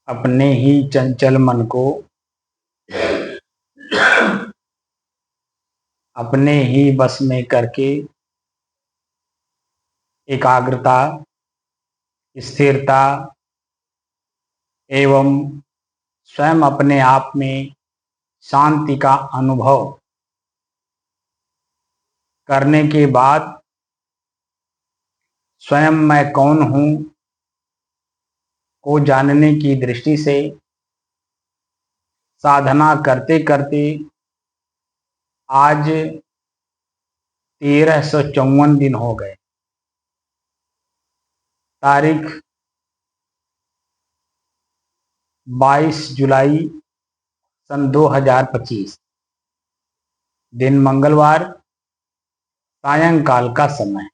अपने ही चंचल मन को अपने ही बस में करके एकाग्रता, स्थिरता एवं स्वयं अपने आप में शांति का अनुभव करने के बाद स्वयं मैं कौन हूँ को जानने की दृष्टि से साधना करते करते आज 1354 दिन हो गए। तारीख 22 जुलाई सन 2025, दिन मंगलवार, सायंकाल का समय।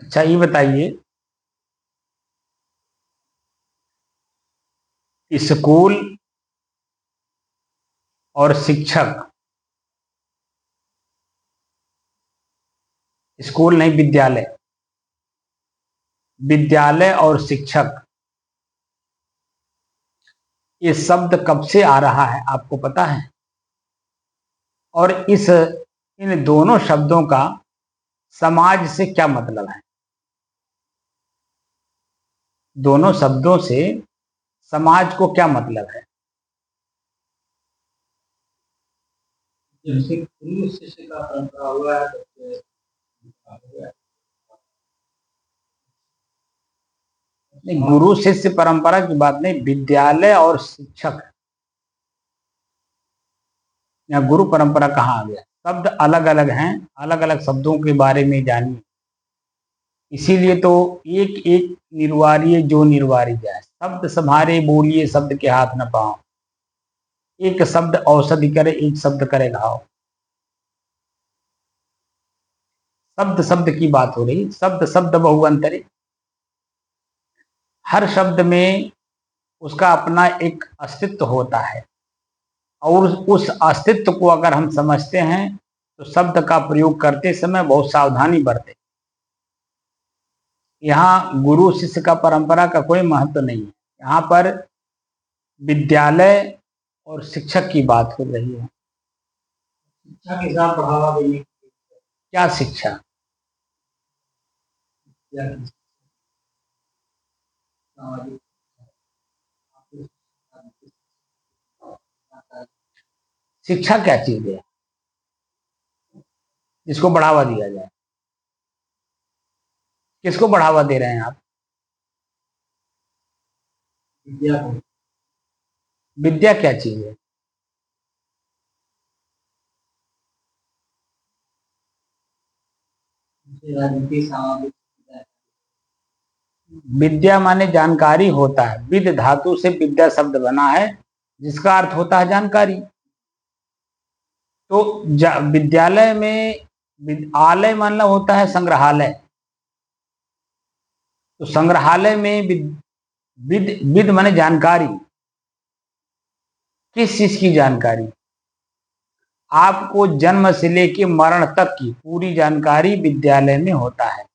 अच्छा, ये बताइए, स्कूल और शिक्षक, स्कूल नहीं विद्यालय, विद्यालय और शिक्षक, ये शब्द कब से आ रहा है आपको पता है? और इन दोनों शब्दों का समाज से क्या मतलब है? दोनों शब्दों से समाज को क्या मतलब है? जैसे गुरु शिष्य का परंपरा हुआ है नहीं, गुरु शिष्य परंपरा की बात नहीं, विद्यालय और शिक्षक। या गुरु परंपरा कहाँ आ गया? शब्द अलग अलग हैं, अलग अलग शब्दों के बारे में जानिए। इसीलिए तो एक एक निर्वारिये जो निर्वारी जाए, शब्द संभारे बोलिए शब्द के हाथ न पाओ। एक शब्द औषधि करे, एक शब्द करे घाव। शब्द शब्द की बात हो रही, शब्द शब्द बहु अंतरे। हर शब्द में उसका अपना एक अस्तित्व होता है, और उस अस्तित्व को अगर हम समझते हैं तो शब्द का प्रयोग करते समय बहुत सावधानी बरतें। यहाँ गुरु शिष्य का परंपरा का कोई महत्व नहीं है। यहाँ पर विद्यालय और शिक्षक की बात हो रही है। शिक्षा के साथ बढ़ावा देने क्या शिक्षा? शिक्षा क्या चीज है जिसको बढ़ावा दिया जाए? किसको बढ़ावा दे रहे हैं आप? विद्या क्या चीज है? विद्या माने जानकारी होता है। विद धातु से विद्या शब्द बना है, जिसका अर्थ होता है जानकारी। तो विद्यालय में आलय मतलब होता है संग्रहालय। तो संग्रहालय में विद माने जानकारी। किस चीज की जानकारी? आपको जन्म से लेकर मरण तक की पूरी जानकारी विद्यालय में होता है,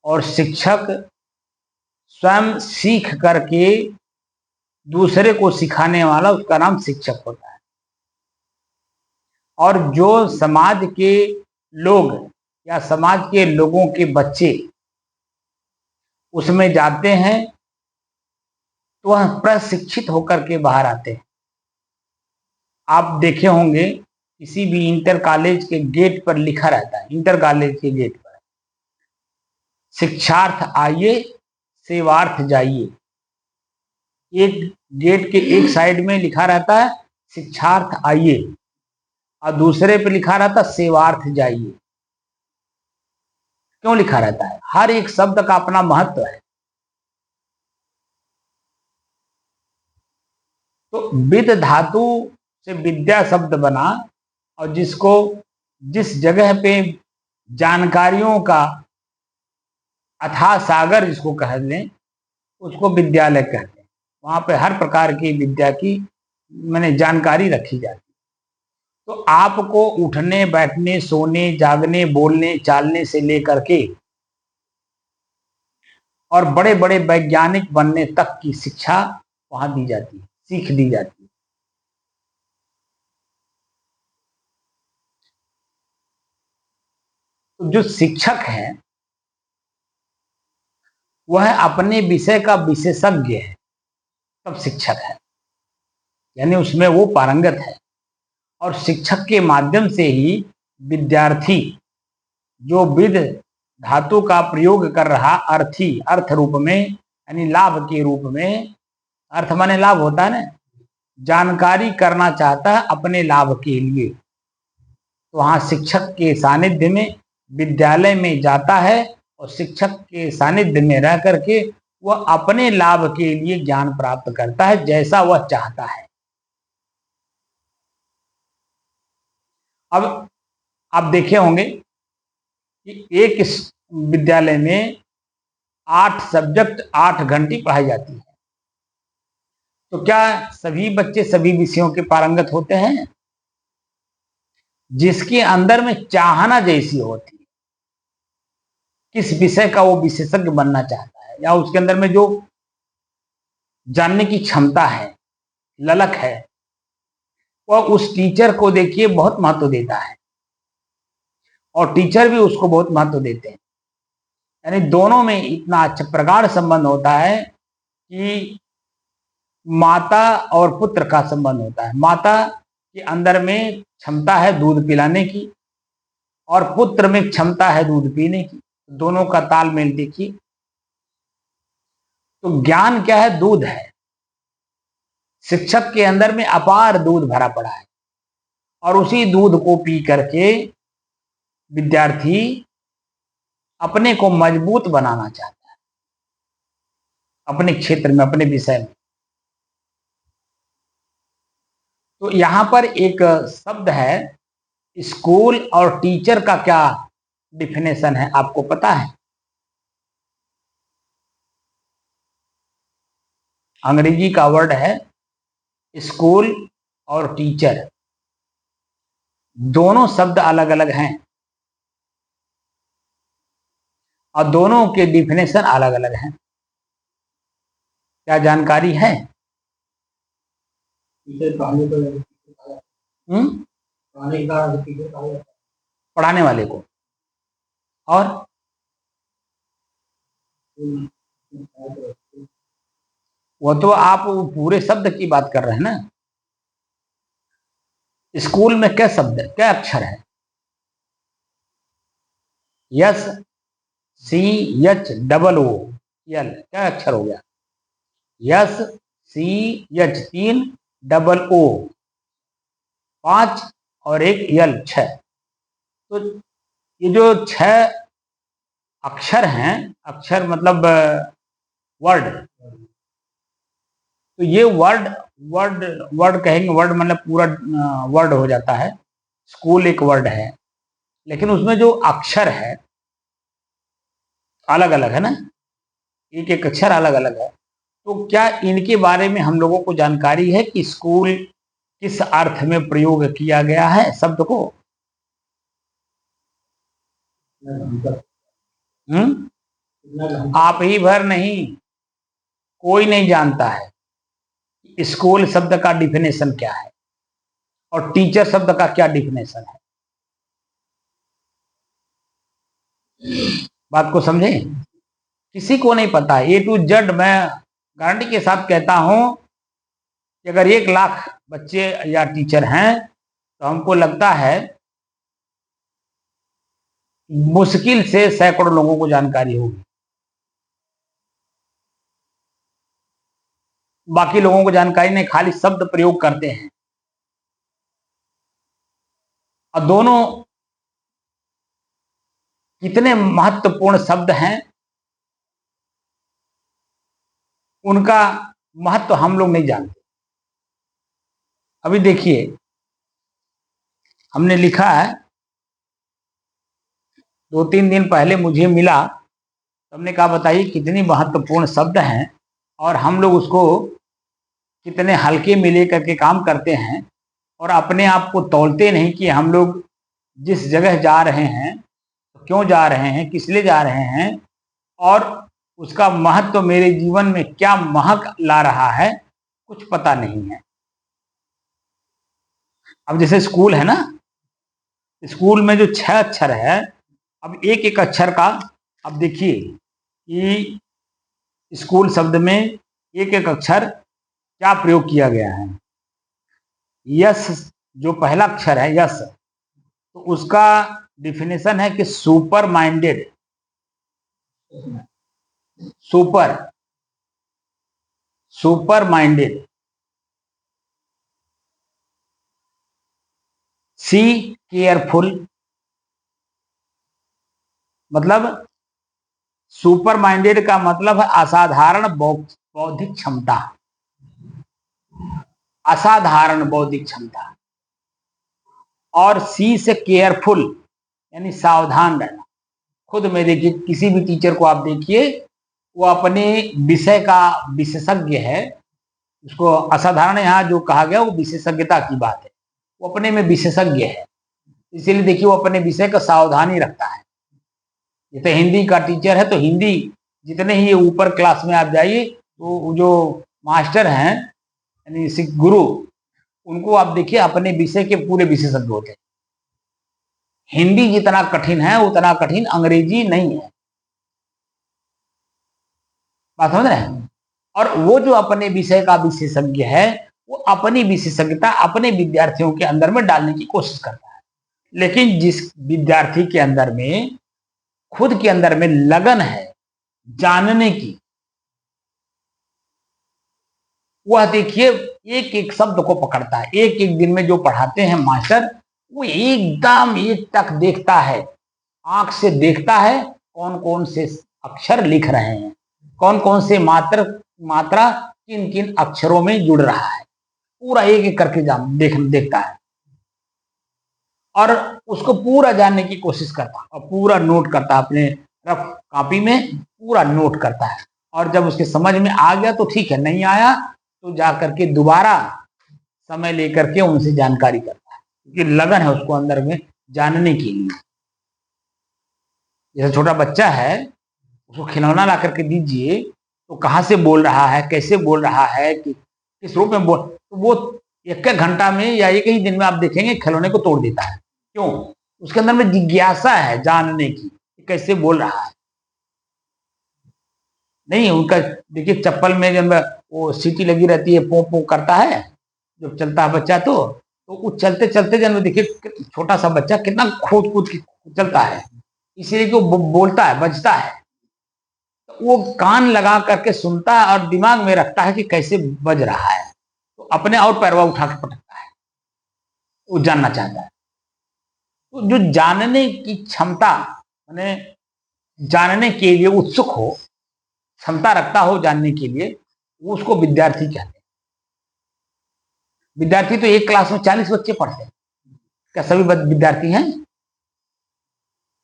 और शिक्षक स्वयं सीख करके दूसरे को सिखाने वाला, उसका नाम शिक्षक होता है। और जो समाज के लोग या समाज के लोगों के बच्चे उसमें जाते हैं तो वह प्रशिक्षित होकर के बाहर आते हैं। आप देखे होंगे किसी भी इंटर कॉलेज के गेट पर लिखा रहता है, इंटर कॉलेज के गेट पर शिक्षार्थ आइए सेवार्थ जाइए। एक गेट के एक साइड में लिखा रहता है शिक्षार्थ आइए, और दूसरे पे लिखा रहता है सेवार्थ जाइए। क्यों लिखा रहता है? हर एक शब्द का अपना महत्व है। तो विद धातु से विद्या शब्द बना, और जिसको जिस जगह पे जानकारियों का अथाह सागर जिसको कह लें, उसको विद्यालय कहते हैं। वहां पे हर प्रकार की विद्या की मैंने जानकारी रखी जाती है। तो आपको उठने बैठने सोने जागने बोलने चालने से लेकर के और बड़े बड़े वैज्ञानिक बनने तक की शिक्षा वहां दी जाती है, सीख दी जाती है। तो जो शिक्षक है वह अपने विषय का विशेषज्ञ है, तब शिक्षक है, यानी उसमें वो पारंगत है। और शिक्षक के माध्यम से ही विद्यार्थी जो विद धातु का प्रयोग कर रहा अर्थी, अर्थ रूप में यानी लाभ के रूप में, अर्थ माने लाभ होता है ना, जानकारी करना चाहता है अपने लाभ के लिए, तो वहां शिक्षक के सानिध्य में विद्यालय में जाता है, और शिक्षक के सानिध्य में रह करके वह अपने लाभ के लिए ज्ञान प्राप्त करता है जैसा वह चाहता है। अब आप देखे होंगे कि एक विद्यालय में 8 सब्जेक्ट 8 घंटे पढ़ाई जाती है। तो क्या सभी बच्चे सभी विषयों के पारंगत होते हैं? जिसके अंदर में चाहना जैसी होती है, किस विषय का वो विशेषज्ञ बनना चाहता है, या उसके अंदर में जो जानने की क्षमता है, ललक है, वह उस टीचर को देखिए बहुत महत्व देता है, और टीचर भी उसको बहुत महत्व देते हैं। यानी दोनों में इतना अच्छा प्रगाढ़ संबंध होता है कि माता और पुत्र का संबंध होता है। माता के अंदर में क्षमता है दूध पिलाने की, और पुत्र में क्षमता है दूध पीने की। दोनों का तालमेल देखिए। तो ज्ञान क्या है? दूध है। शिक्षक के अंदर में अपार दूध भरा पड़ा है, और उसी दूध को पी करके विद्यार्थी अपने को मजबूत बनाना चाहता है अपने क्षेत्र में, अपने विषय में। तो यहां पर एक शब्द है स्कूल, और टीचर का क्या डिफिनेशन है आपको पता है? अंग्रेजी का वर्ड है स्कूल और टीचर। दोनों शब्द अलग अलग हैं, और दोनों के डिफिनेशन अलग अलग हैं। क्या जानकारी है? पढ़ाने वाले को, और वो तो आप पूरे शब्द की बात कर रहे हैं ना। स्कूल में क्या शब्द है, क्या अक्षर है? Yes C H double O L, क्या अक्षर हो गया? Yes C H 3 double O 5 और एक यल 6। तो ये जो 6 अक्षर हैं, अक्षर मतलब वर्ड, तो ये वर्ड वर्ड वर्ड कहेंगे, वर्ड मतलब पूरा वर्ड हो जाता है स्कूल एक वर्ड है, लेकिन उसमें जो अक्षर है अलग अलग है ना, एक एक अक्षर अलग अलग है। तो क्या इनके बारे में हम लोगों को जानकारी है कि स्कूल किस अर्थ में प्रयोग किया गया है शब्द को? आप ही भर नहीं, कोई नहीं जानता है स्कूल शब्द का डिफिनेशन क्या है और टीचर शब्द का क्या डिफिनेशन है। बात को समझे? किसी को नहीं पता। ए टू जेड मैं गारंटी के साथ कहता हूं कि अगर 1 लाख बच्चे या टीचर हैं तो हमको लगता है मुश्किल से सैकड़ों लोगों को जानकारी होगी, बाकी लोगों को जानकारी नहीं, खाली शब्द प्रयोग करते हैं। और दोनों कितने महत्वपूर्ण शब्द हैं, उनका महत्व हम लोग नहीं जानते। अभी देखिए, हमने लिखा है 2-3 दिन पहले मुझे मिला, तो हमने कहा बताइए कितनी महत्वपूर्ण शब्द हैं और हम लोग उसको कितने हल्के में लेकर के काम करते हैं और अपने आप को तौलते नहीं कि हम लोग जिस जगह जा रहे हैं तो क्यों जा रहे हैं, किस लिए जा रहे हैं और उसका महत्व मेरे जीवन में क्या महक ला रहा है, कुछ पता नहीं है। अब जैसे स्कूल है ना, स्कूल में जो 6 अक्षर है, अब एक एक अक्षर का, अब देखिए कि स्कूल शब्द में एक एक अक्षर क्या प्रयोग किया गया है। यस, जो पहला अक्षर है यस, तो उसका डिफिनेशन है कि सुपर माइंडेड, सुपर माइंडेड। सी, केयरफुल, मतलब सुपर माइंडेड का मतलब है असाधारण बौद्धिक क्षमता, असाधारण बौद्धिक क्षमता। और सी से केयरफुल यानी सावधान रहना। खुद में देखिए, किसी भी टीचर को आप देखिए, वो अपने विषय का विशेषज्ञ है। उसको असाधारण यहाँ जो कहा गया वो विशेषज्ञता की बात है, वो अपने में विशेषज्ञ है, इसीलिए देखिए वो अपने विषय का सावधानी रखता है। जैसे हिंदी का टीचर है तो हिंदी, जितने ही ऊपर क्लास में आप जाइए तो जो मास्टर हैं यानी गुरु, उनको आप देखिए अपने विषय के पूरे विशेषज्ञ होते हैं। हिंदी जितना कठिन है उतना कठिन अंग्रेजी नहीं है। बात समझ रहे हैं? और वो जो अपने विषय का विशेषज्ञ है, वो अपनी विशेषज्ञता अपने विद्यार्थियों के अंदर में डालने की कोशिश करता है। लेकिन जिस विद्यार्थी के अंदर में, खुद के अंदर में लगन है जानने की, वह देखिए एक एक शब्द को पकड़ता है। एक एक दिन में जो पढ़ाते हैं मास्टर, वो एकदम एक टक देखता है, आंख से देखता है कौन कौन से अक्षर लिख रहे हैं, कौन कौन से मात्रा किन किन अक्षरों में जुड़ रहा है, पूरा एक एक करके देखता है और उसको पूरा जानने की कोशिश करता है और पूरा नोट करता है, अपने रफ कॉपी में पूरा नोट करता है। और जब उसके समझ में आ गया तो ठीक है, नहीं आया तो जा करके दोबारा समय लेकर के उनसे जानकारी करता है, क्योंकि लगन है उसको अंदर में जानने के लिए। जैसे छोटा बच्चा है, उसको खिलौना ला करके दीजिए तो कहाँ से बोल रहा है, कैसे बोल रहा है, कि किस रूप में बोल, तो वो एक घंटा में या एक ही दिन में आप देखेंगे खिलौने को तोड़ देता है। क्यों? उसके अंदर में जिज्ञासा है जानने की कि कैसे बोल रहा है। नहीं, उनका देखिए चप्पल में जब वो सीटी लगी रहती है, पो पो करता है जब चलता है बच्चा, तो वो चलते चलते जब देखिए छोटा सा बच्चा कितना कूद कूद के चलता है, इसीलिए कि वो बोलता है, बजता है, तो वो कान लगा करके सुनता है और दिमाग में रखता है कि कैसे बज रहा है, तो अपने और पैरवा उठा के पटकता है, वो जानना चाहता है। तो जो जानने की क्षमता, माने जानने के लिए उत्सुक हो, क्षमता रखता हो जानने के लिए, वो उसको विद्यार्थी कहते हैं। विद्यार्थी तो एक क्लास में 40 बच्चे पढ़ते हैं, क्या सभी विद्यार्थी हैं?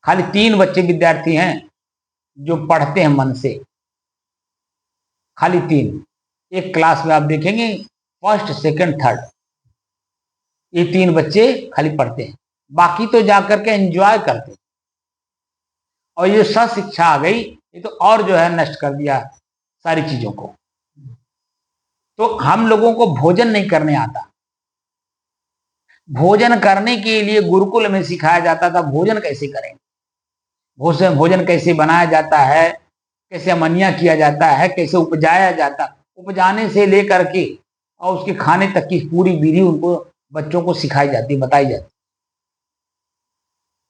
खाली 3 बच्चे विद्यार्थी हैं जो पढ़ते हैं मन से, खाली 3। एक क्लास में आप देखेंगे फर्स्ट, सेकंड, थर्ड, ये 3 बच्चे खाली पढ़ते हैं, बाकी तो जाकर के एंजॉय करते हैं। और ये शिक्षा आ गई, ये तो और जो है नष्ट कर दिया सारी चीजों को। तो हम लोगों को भोजन नहीं करने आता। भोजन करने के लिए गुरुकुल में सिखाया जाता था भोजन कैसे करें, भोजन कैसे बनाया जाता है, कैसे अमनिया किया जाता है, कैसे उपजाया जाता, उपजाने से लेकर के और उसके खाने तक की पूरी विधि उनको बच्चों को सिखाई जाती, बताई जाती,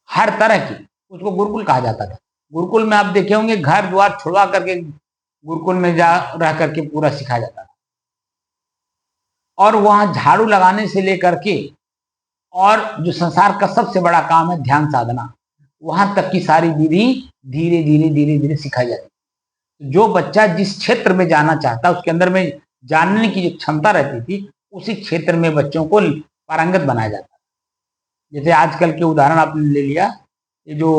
हर तरह की। उसको गुरुकुल कहा जाता था। गुरुकुल में आप देखे होंगे घर द्वार छुड़वा करके गुरुकुल में जा रह करके पूरा सिखाया जाता था। और वहां झाड़ू लगाने से लेकर के और जो संसार का सबसे बड़ा काम है ध्यान साधना, वहां तक की सारी विधि धीरे धीरे धीरे धीरे सिखाई जाती। जो बच्चा जिस क्षेत्र में जाना चाहता उसके अंदर में जानने की जो क्षमता रहती थी, उसी क्षेत्र में बच्चों को पारंगत बनाया जाता। जैसे आजकल के उदाहरण आपने ले लिया, ये जो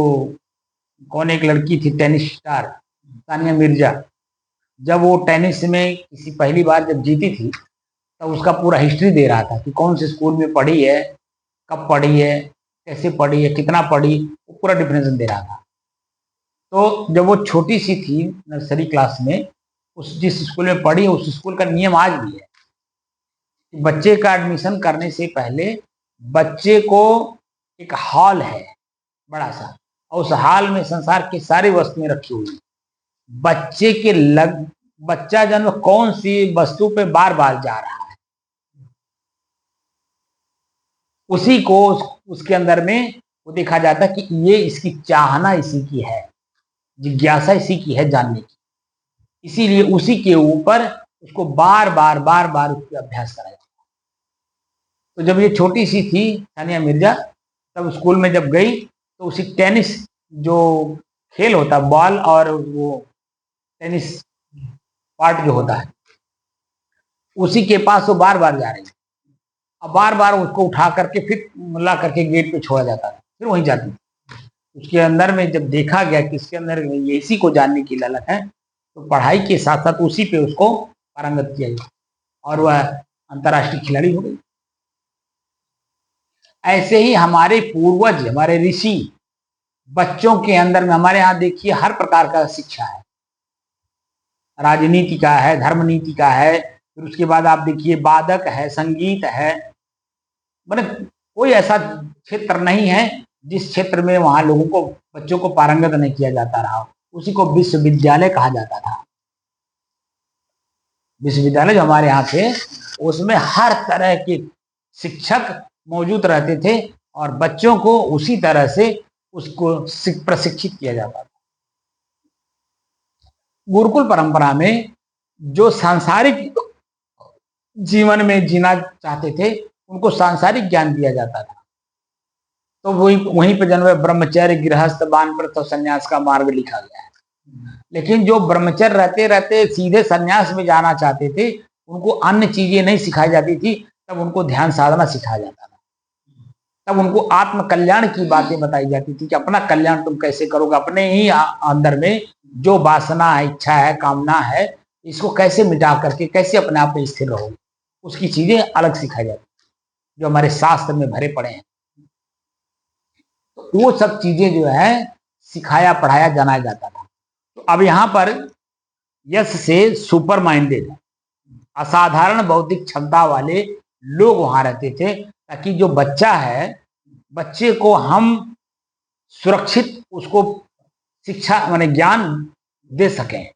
कौन एक लड़की थी टेनिस स्टार सानिया मिर्जा, जब वो टेनिस में किसी पहली बार जब जीती थी तब उसका पूरा हिस्ट्री दे रहा था कि कौन से स्कूल में पढ़ी है, कब पढ़ी है, कैसे पढ़ी है, कितना पढ़ी, वो पूरा डिफिनेशन दे रहा था। तो जब वो छोटी सी थी नर्सरी क्लास में, उस जिस स्कूल में पढ़ी उस स्कूल का नियम आज भी है कि बच्चे का एडमिशन करने से पहले बच्चे को एक हॉल है बड़ा सा, और उस हॉल में संसार की सारी वस्तुएं रखी हुई। बच्चे के बच्चा जन्म कौन सी वस्तु पे बार बार जा रहा है, उसी को उसके अंदर में वो देखा जाता है कि ये इसकी चाहना इसी की है, जिज्ञासा इसी की है जानने की, इसीलिए उसी के ऊपर उसको बार बार उसका अभ्यास कराया जाता है। तो जब ये छोटी सी थी सानिया मिर्जा, तब स्कूल में जब गई तो उसी टेनिस जो खेल होता है, बॉल और वो टेनिस पार्ट जो होता है, उसी के पास वो बार बार जा रही है। अब बार बार उसको उठा करके फिर ला करके गेट पे छोड़ा जाता था, फिर वहीं जाती थी। उसके अंदर में जब देखा गया कि इसके अंदर ये इसी को जानने की ललक है, तो पढ़ाई के साथ साथ उसी पे उसको पारंगत किया गया और वह अंतर्राष्ट्रीय खिलाड़ी हो गई। ऐसे ही हमारे पूर्वज, हमारे ऋषि बच्चों के अंदर में, हमारे यहाँ देखिए हर प्रकार का शिक्षा है, राजनीति का है, धर्म नीति का है, फिर उसके बाद आप देखिए वादक है, संगीत है, मतलब कोई ऐसा क्षेत्र नहीं है जिस क्षेत्र में वहां लोगों को, बच्चों को पारंगत नहीं किया जाता रहा। उसी को विश्वविद्यालय कहा जाता था। विश्वविद्यालय जो हमारे यहाँ थे उसमें हर तरह के शिक्षक मौजूद रहते थे और बच्चों को उसी तरह से उसको प्रशिक्षित किया जाता था। गुरुकुल परंपरा में जो सांसारिक जीवन में जीना चाहते थे उनको सांसारिक ज्ञान दिया जाता था। तो वहीं पर जन्म ब्रह्मचर्य, गृहस्थ, वानप्रस्थ और संन्यास का मार्ग लिखा गया है। लेकिन जो ब्रह्मचर्य रहते रहते सीधे संन्यास में जाना चाहते थे, उनको अन्य चीजें नहीं सिखाई जाती थी, तब उनको ध्यान साधना सिखाया जाता था। तब उनको आत्म कल्याण की बातें बताई जाती थी कि अपना कल्याण तुम कैसे करोगे, अपने ही अंदर में जो वासना है, इच्छा है, कामना है, इसको कैसे मिटा करके कैसे अपने आप में स्थिर रहोगे, उसकी चीजें अलग सिखाई जाती जो हमारे शास्त्र में भरे पड़े हैं। तो वो सब चीजें जो है सिखाया पढ़ाया जाना जाता था। तो अब यहाँ पर यश से सुपर माइंडेड, असाधारण बौद्धिक क्षमता वाले लोग वहां रहते थे, ताकि जो बच्चा है, बच्चे को हम सुरक्षित उसको शिक्षा माने ज्ञान दे सकें,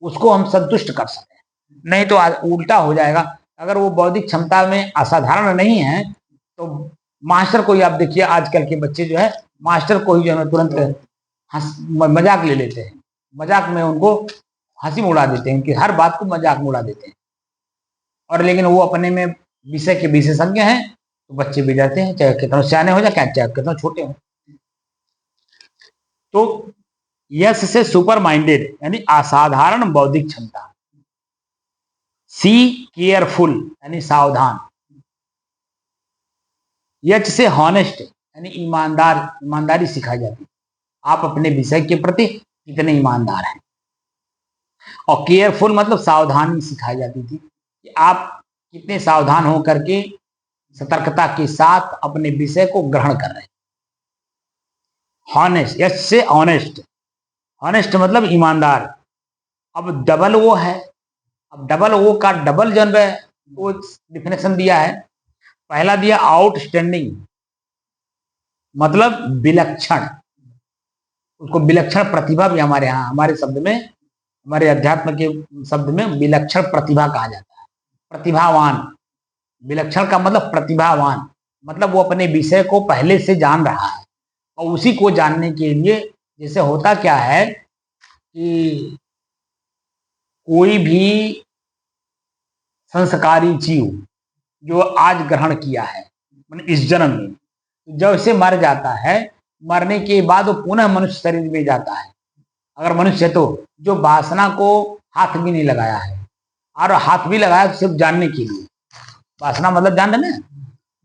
उसको हम संतुष्ट कर सकें। नहीं तो उल्टा हो जाएगा। अगर वो बौद्धिक क्षमता में असाधारण नहीं है तो मास्टर को ही आप देखिए, आजकल के बच्चे जो है मास्टर को ही जो है तुरंत मजाक ले लेते हैं, मजाक में उनको हंसी में उड़ा देते हैं, कि हर बात को मजाक में उड़ा देते हैं। और लेकिन वो अपने में विषय के विशेषज्ञ हैं, तो बच्चे भी डरते हैं, चाहे कितना सियाने हो जाए, चाहे कितना छोटे हो। तो यश से सुपर माइंडेड यानी असाधारण बौद्धिक क्षमता। सी केयरफुल यानी सावधान। यच से हॉनेस्ट यानी ईमानदार, ईमानदारी सिखाई जाती, आप अपने विषय के प्रति कितने ईमानदार हैं। और केयरफुल मतलब सावधानी सिखाई जाती थी कि आप कितने सावधान हो करके सतर्कता के साथ अपने विषय को ग्रहण कर रहे हैं। हॉनेस्ट, यच से ऑनेस्ट, ऑनेस्ट मतलब ईमानदार। अब डबल वो है, अब डबल वो का डबल जो है वो डिफिनेशन दिया है। पहला दिया आउटस्टैंडिंग मतलब विलक्षण, उसको विलक्षण प्रतिभा भी हमारे यहाँ, हमारे शब्द में, हमारे अध्यात्म के शब्द में विलक्षण प्रतिभा कहा जाता है। प्रतिभावान, विलक्षण का मतलब प्रतिभावान, मतलब वो अपने विषय को पहले से जान रहा है और उसी को जानने के लिए, जैसे होता क्या है कि कोई भी संस्कारी जीव जो आज ग्रहण किया है मतलब इस जन्म में, जब से मर जाता है, मरने के बाद वो पुनः मनुष्य शरीर में जाता है। अगर मनुष्य तो जो वासना को हाथ भी नहीं लगाया है, और हाथ भी लगाया तो सिर्फ जानने के लिए, वासना मतलब जान रहे ना,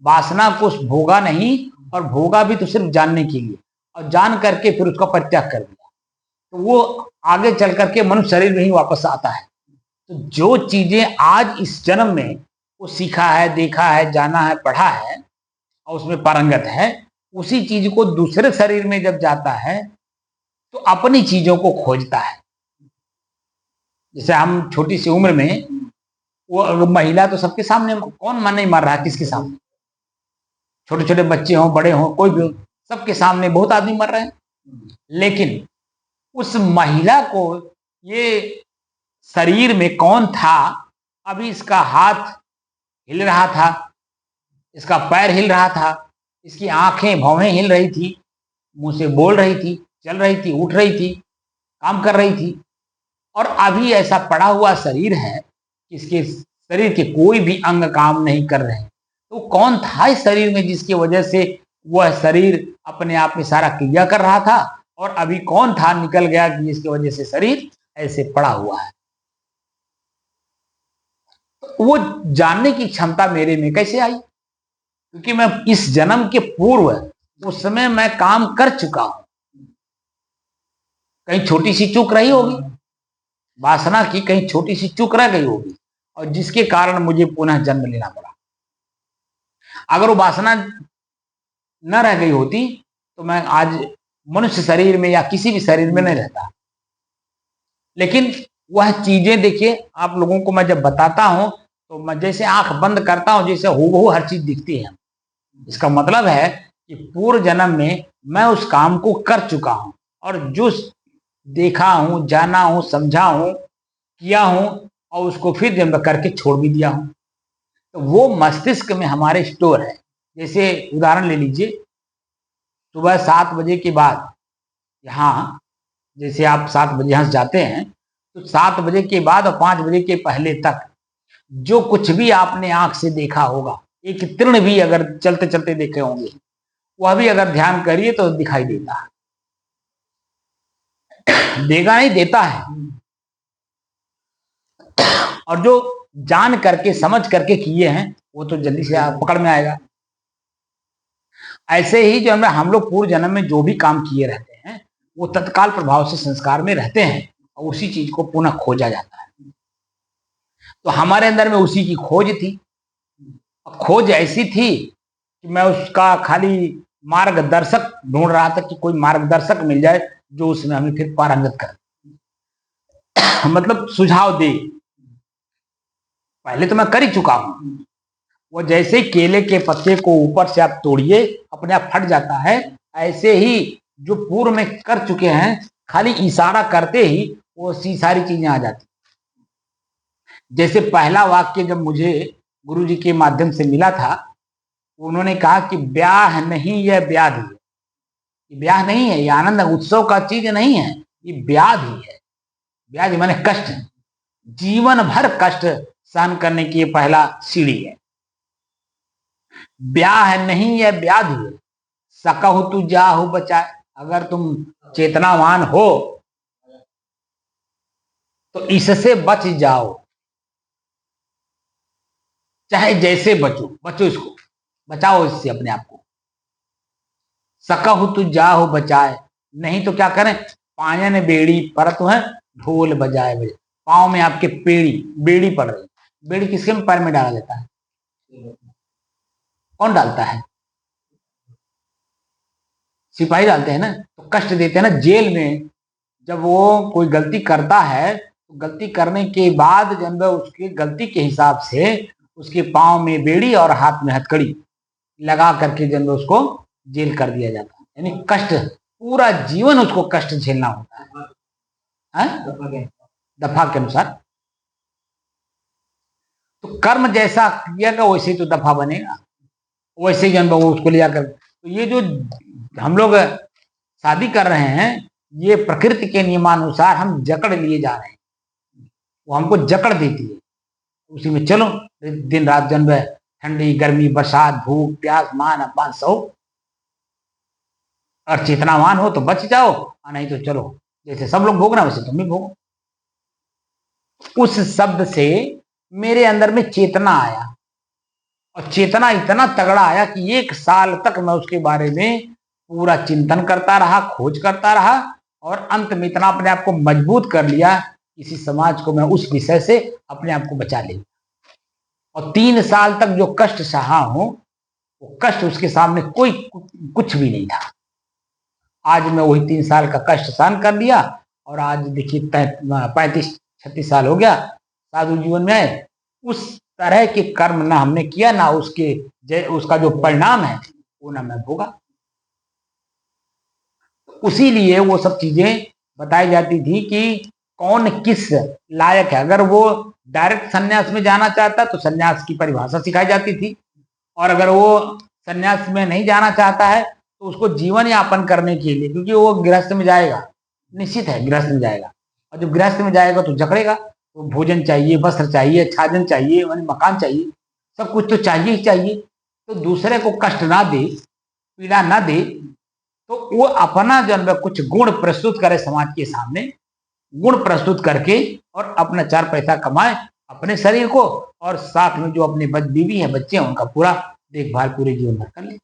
वासना को भोगा नहीं और भोगा भी तो सिर्फ जानने के लिए, और जान करके फिर उसका परित्याग कर दिया, तो वो आगे चल करके मनुष्य शरीर में ही वापस आता है। तो जो चीजें आज इस जन्म में वो सीखा है, देखा है, जाना है, पढ़ा है और उसमें पारंगत है, उसी चीज को दूसरे शरीर में जब जाता है तो अपनी चीजों को खोजता है। जैसे हम छोटी सी उम्र में, वो महिला तो सबके सामने, कौन मन नहीं मर रहा है किसके सामने, छोटे छोटे बच्चे हों, बड़े हों, कोई भी हो, सबके सामने बहुत आदमी मर रहे हैं। लेकिन उस महिला को ये शरीर में कौन था, अभी इसका हाथ हिल रहा था, इसका पैर हिल रहा था, इसकी आंखें भौहें हिल रही थी, मुंह से बोल रही थी, चल रही थी, उठ रही थी, काम कर रही थी, और अभी ऐसा पड़ा हुआ शरीर है कि इसके शरीर के कोई भी अंग काम नहीं कर रहे। तो कौन था इस शरीर में जिसकी वजह से वह शरीर अपने आप में सारा क्रिया कर रहा था, और अभी कौन था निकल गया कि जिसकी वजह से शरीर ऐसे पड़ा हुआ है। वो जानने की क्षमता मेरे में कैसे आई, क्योंकि मैं इस जन्म के पूर्व उस समय मैं काम कर चुका हूं। कहीं छोटी सी चूक रही होगी, वासना की कहीं छोटी सी चूक रह गई होगी, और जिसके कारण मुझे पुनः जन्म लेना पड़ा। अगर वो वासना न रह गई होती तो मैं आज मनुष्य शरीर में या किसी भी शरीर में नहीं रहता। लेकिन वह चीजें देखिए, आप लोगों को मैं जब बताता हूं तो मैं जैसे आंख बंद करता हूं, जैसे हूबहू हर चीज दिखती है। इसका मतलब है कि पूर्व जन्म में मैं उस काम को कर चुका हूं, और जो देखा हूं, जाना हूं, समझा हूं, किया हूं, और उसको फिर जन्म करके छोड़ भी दिया हूं। तो वो मस्तिष्क में हमारे स्टोर है। जैसे उदाहरण ले लीजिए, सुबह 7 बजे के बाद यहाँ, जैसे आप 7 बजे यहाँ से जाते हैं, तो 7 बजे के बाद और 5 बजे के पहले तक जो कुछ भी आपने आंख से देखा होगा, एक तृण भी अगर चलते चलते देखे होंगे, वह भी अगर ध्यान करिए तो दिखाई देता है। देगा नहीं, देता है। और जो जान करके समझ करके किए हैं वो तो जल्दी से पकड़ में आएगा। ऐसे ही जो हम लोग पूर्व जन्म में जो भी काम किए रहते हैं वो तत्काल प्रभाव से संस्कार में रहते हैं, और उसी चीज को पुनः खोजा जाता है। तो हमारे अंदर में उसी की खोज थी। खोज ऐसी थी कि मैं उसका खाली मार्गदर्शक ढूंढ रहा था कि कोई मार्गदर्शक मिल जाए जो उसमें हमें फिर पारंगत करे मतलब सुझाव दे। पहले तो मैं कर ही चुका हूं। वो जैसे केले के पत्ते को ऊपर से आप तोड़िए अपने आप फट जाता है, ऐसे ही जो पूर्व में कर चुके हैं खाली इशारा करते ही वो सारी चीजें आ जाती। जैसे पहला वाक्य जब मुझे गुरु जी के माध्यम से मिला था, उन्होंने कहा कि ब्याह नहीं, यह व्याधि है। ये ब्याह नहीं है, ये आनंद उत्सव का चीज नहीं है, ये व्याधि है। व्याधि माने कष्ट, जीवन भर कष्ट सहन करने की पहला सीढ़ी है। ब्याह नहीं, यह व्याधि है, सकहु तू जाहु बचाए। अगर तुम चेतनावान हो तो इससे बच जाओ, चाहे जैसे बचो, बचो इसको। बचाओ इससे अपने आप को। सकहु तु जाहु बचाए, नहीं तो क्या करें, पायन बेड़ी परत है ढोल बजाए बजाए। पाँव में आपके बेड़ी पड़ रही, बेड़ी किसके में पैर में डाला जाता है, कौन डालता है, सिपाही डालते हैं ना। तो कष्ट देते हैं ना जेल में। जब वो कोई गलती करता है तो गलती करने के बाद जब उसकी गलती के हिसाब से उसके पाँव में बेड़ी और हाथ में हथकड़ी लगा करके जब उसको जेल कर दिया जाता है, यानी कष्ट, पूरा जीवन उसको कष्ट झेलना होता है, दफा के अनुसार। तो कर्म जैसा किएगा वैसे तो दफा बनेगा, वैसे ही जन्म उसको ले जाकर। तो ये जो हम लोग शादी कर रहे हैं, ये प्रकृति के नियमानुसार हम जकड़ लिए जा रहे हैं, वो हमको जकड़ देती है, उसी में चलो दिन रात जन्म, ठंडी गर्मी बरसात भूख प्यास मान अपमान सो। और चेतनावान हो तो बच जाओ, और नहीं तो चलो जैसे सब लोग भोग रहे वैसे तुम भी भोगो। उस शब्द से मेरे अंदर में चेतना आया, और चेतना इतना तगड़ा आया कि 1 साल तक मैं उसके बारे में पूरा चिंतन करता रहा, खोज करता रहा, और अंत में इतना अपने आप को मजबूत कर लिया, किसी समाज को मैं उस विषय से अपने आप को बचा लिया। और 3 साल तक जो कष्ट सहा हूं, वो कष्ट उसके सामने कोई कुछ भी नहीं था। आज मैं वही 3 साल का कष्ट सहन कर लिया, और आज देखिए 35-36 साल हो गया साधु जीवन में। उस तरह के कर्म ना हमने किया, ना उसका जो परिणाम है वो ना मैं भोगा। उसी लिए वो सब चीजें बताई जाती थी कि कौन किस लायक है। अगर वो डायरेक्ट सन्यास में जाना चाहता तो सन्यास की परिभाषा सिखाई जाती थी, और अगर वो सन्यास में नहीं जाना चाहता है तो उसको जीवन यापन करने के लिए, क्योंकि वो गृहस्थ में जाएगा, निश्चित है गृहस्थ में जाएगा, और जब गृहस्थ में जाएगा तो जकड़ेगा, तो भोजन चाहिए, वस्त्र चाहिए, छाजन चाहिए, मकान चाहिए, सब कुछ तो चाहिए ही चाहिए। तो दूसरे को कष्ट ना दे, पीड़ा ना दे, तो वो अपना जो है कुछ गुण प्रस्तुत करे समाज के सामने, गुण प्रस्तुत करके और अपना 4 पैसा कमाए अपने शरीर को, और साथ में जो अपने बीवी है बच्चे हैं उनका पूरा देखभाल पूरे जीवन भर कर ले।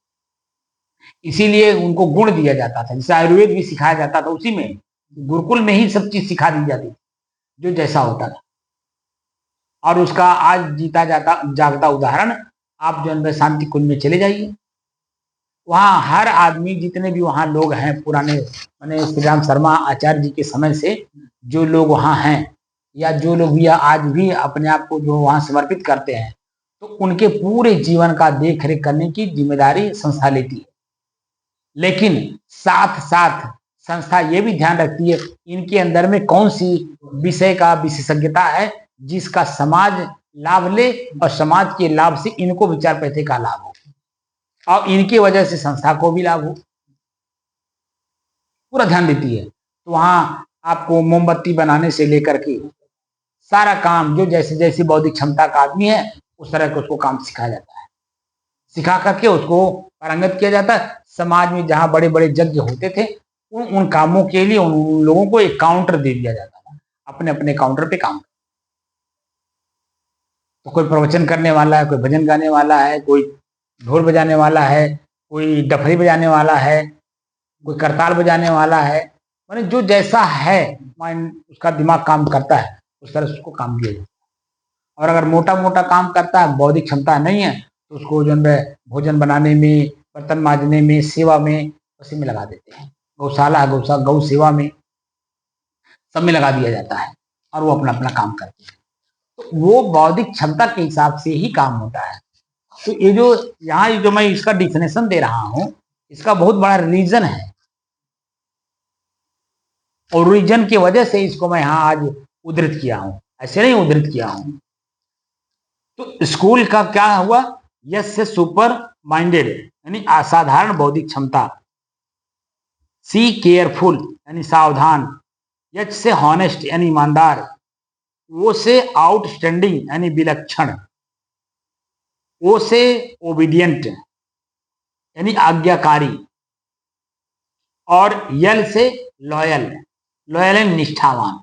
इसीलिए उनको गुण दिया जाता था, जैसे आयुर्वेद भी सिखाया जाता था, उसी में गुरुकुल में ही सब चीज सिखा दी जाती थी जो जैसा होता था। और उसका आज जीता जाता जागता उदाहरण आप जो है शांति कुंज में चले जाइए, वहाँ हर आदमी, जितने भी वहाँ लोग हैं पुराने, मैंने श्री राम शर्मा आचार्य जी के समय से जो लोग वहाँ हैं, या जो लोग भी आज भी अपने आप को जो वहाँ समर्पित करते हैं, तो उनके पूरे जीवन का देख रेख करने की जिम्मेदारी संस्था लेती है। लेकिन साथ साथ संस्था ये भी ध्यान रखती है इनके अंदर में कौन सी विषय का विशेषज्ञता है जिसका समाज लाभ ले, और समाज के लाभ से इनको भी 4 पैसे का लाभ हो, और इनकी वजह से संस्था को भी लाभ हो, पूरा ध्यान देती है। तो वहाँ आपको मोमबत्ती बनाने से लेकर के सारा काम, जो जैसे जैसी बौद्धिक क्षमता का आदमी है उस तरह का उसको काम सिखाया जाता है, सिखा करके उसको पारंगत किया जाता है। समाज में जहाँ बड़े बड़े यज्ञ होते थे, उन कामों के लिए उन लोगों को एक काउंटर दे दिया जाता था, अपने अपने काउंटर पे काम। तो कोई प्रवचन करने वाला है, कोई भजन गाने वाला है, कोई ढोल बजाने वाला है, कोई डफरी बजाने वाला है, कोई करताल बजाने वाला है, माने जो जैसा है माइंड उसका दिमाग काम करता है उस तरह से उसको काम दिया जाता है। और अगर मोटा मोटा काम करता है, बौद्धिक क्षमता नहीं है, तो उसको जो है भोजन बनाने में, बर्तन मांजने में, सेवा में, उसी में लगा देते हैं। गौशाला गौ सेवा में, सब में लगा दिया जाता है, और वो अपना अपना काम करते हैं। तो वो बौद्धिक क्षमता के हिसाब से ही काम होता है। तो ये जो यहाँ जो मैं इसका डिफिनेशन दे रहा हूँ, इसका बहुत बड़ा रीजन है, और रीजन की वजह से इसको मैं यहाँ आज उद्धृत किया हूँ, ऐसे नहीं उद्धृत किया हूँ। तो स्कूल का क्या हुआ, यस से सुपर माइंडेड यानी असाधारण बौद्धिक क्षमता, सी केयरफुल यानी सावधान, एच से हॉनेस्ट यानी ईमानदार, ओ से आउटस्टैंडिंग यानी विलक्षण, ओ से ओबीडियंट यानी आज्ञाकारी, और यल से लॉयल, लॉयल यानी निष्ठावान,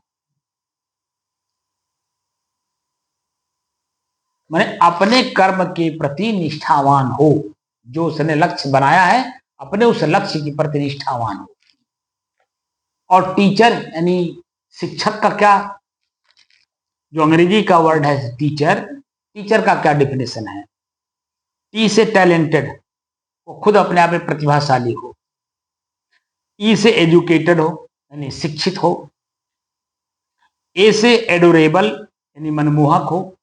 माने अपने कर्म के प्रति निष्ठावान हो। जो उसने लक्ष्य बनाया है अपने उस लक्ष्य के प्रति निष्ठावान हो। और टीचर यानी शिक्षक का क्या, जो अंग्रेजी का वर्ड है टीचर, टीचर का क्या डिफिनेशन है? टी से टैलेंटेड, वो खुद अपने आप में प्रतिभाशाली हो। ई से एजुकेटेड हो यानी शिक्षित हो। ए से एडोरेबल यानी मनमोहक हो,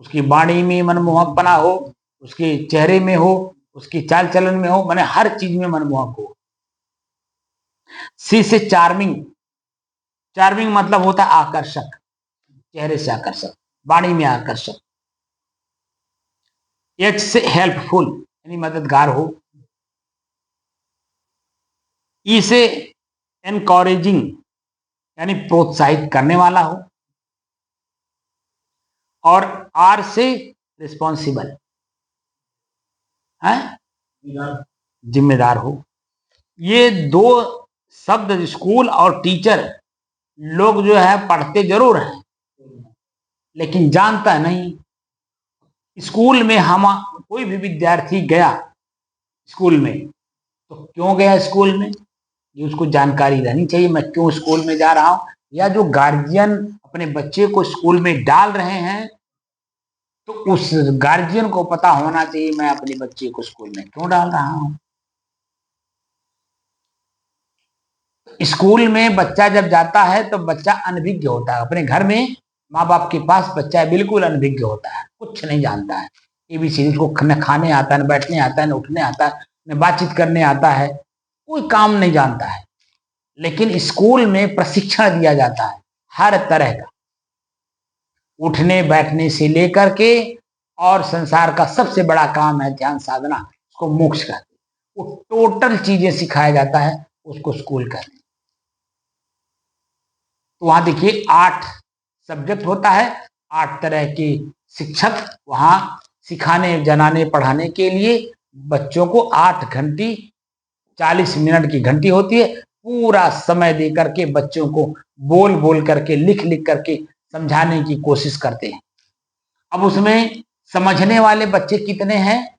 उसकी वाणी में मनमोहकपना हो, उसके चेहरे में हो, उसकी चाल चलन में हो, माने हर चीज में मनमोहक हो। सी से चार्मिंग, चार्मिंग मतलब होता है आकर्षक, चेहरे से आकर्षक, वाणी में आकर्षक। एच से हेल्पफुल यानी मददगार हो। ई से एनकरेजिंग यानी प्रोत्साहित करने वाला हो। और आर से रिस्पॉन्सिबल है, जिम्मेदार हो। ये दो शब्द स्कूल और टीचर लोग जो है पढ़ते जरूर हैं लेकिन जानता नहीं। स्कूल में हम कोई भी विद्यार्थी गया स्कूल में तो क्यों गया स्कूल में, ये उसको जानकारी रहनी चाहिए मैं क्यों स्कूल में जा रहा हूं। या जो गार्जियन अपने बच्चे को स्कूल में डाल रहे हैं तो उस गार्जियन को पता होना चाहिए मैं अपने बच्चे को स्कूल में क्यों डाल रहा हूं। स्कूल में बच्चा जब जाता है तो बच्चा अनभिज्ञ होता है। अपने घर में माँ बाप के पास बच्चा बिल्कुल अनभिज्ञ होता है, कुछ नहीं जानता है। एबीसीडी उसको न खाने आता है, न बैठने आता है, न उठने आता है, न बातचीत करने आता है, कोई काम नहीं जानता है। लेकिन स्कूल में प्रशिक्षण दिया जाता है हर तरह का, उठने बैठने से लेकर के, और संसार का सबसे बड़ा काम है ध्यान साधना, उसको मोक्ष कहते हैं। वो टोटल चीजें सिखाया जाता है उसको स्कूल कहते हैं। तो वहां देखिए 8 सब्जेक्ट होता है, 8 तरह के शिक्षक वहां सिखाने जनाने पढ़ाने के लिए बच्चों को 8 घंटी 40 मिनट की घंटी होती है, पूरा समय दे करके बच्चों को बोल बोल करके लिख लिख करके समझाने की कोशिश करते हैं। अब उसमें समझने वाले बच्चे कितने हैं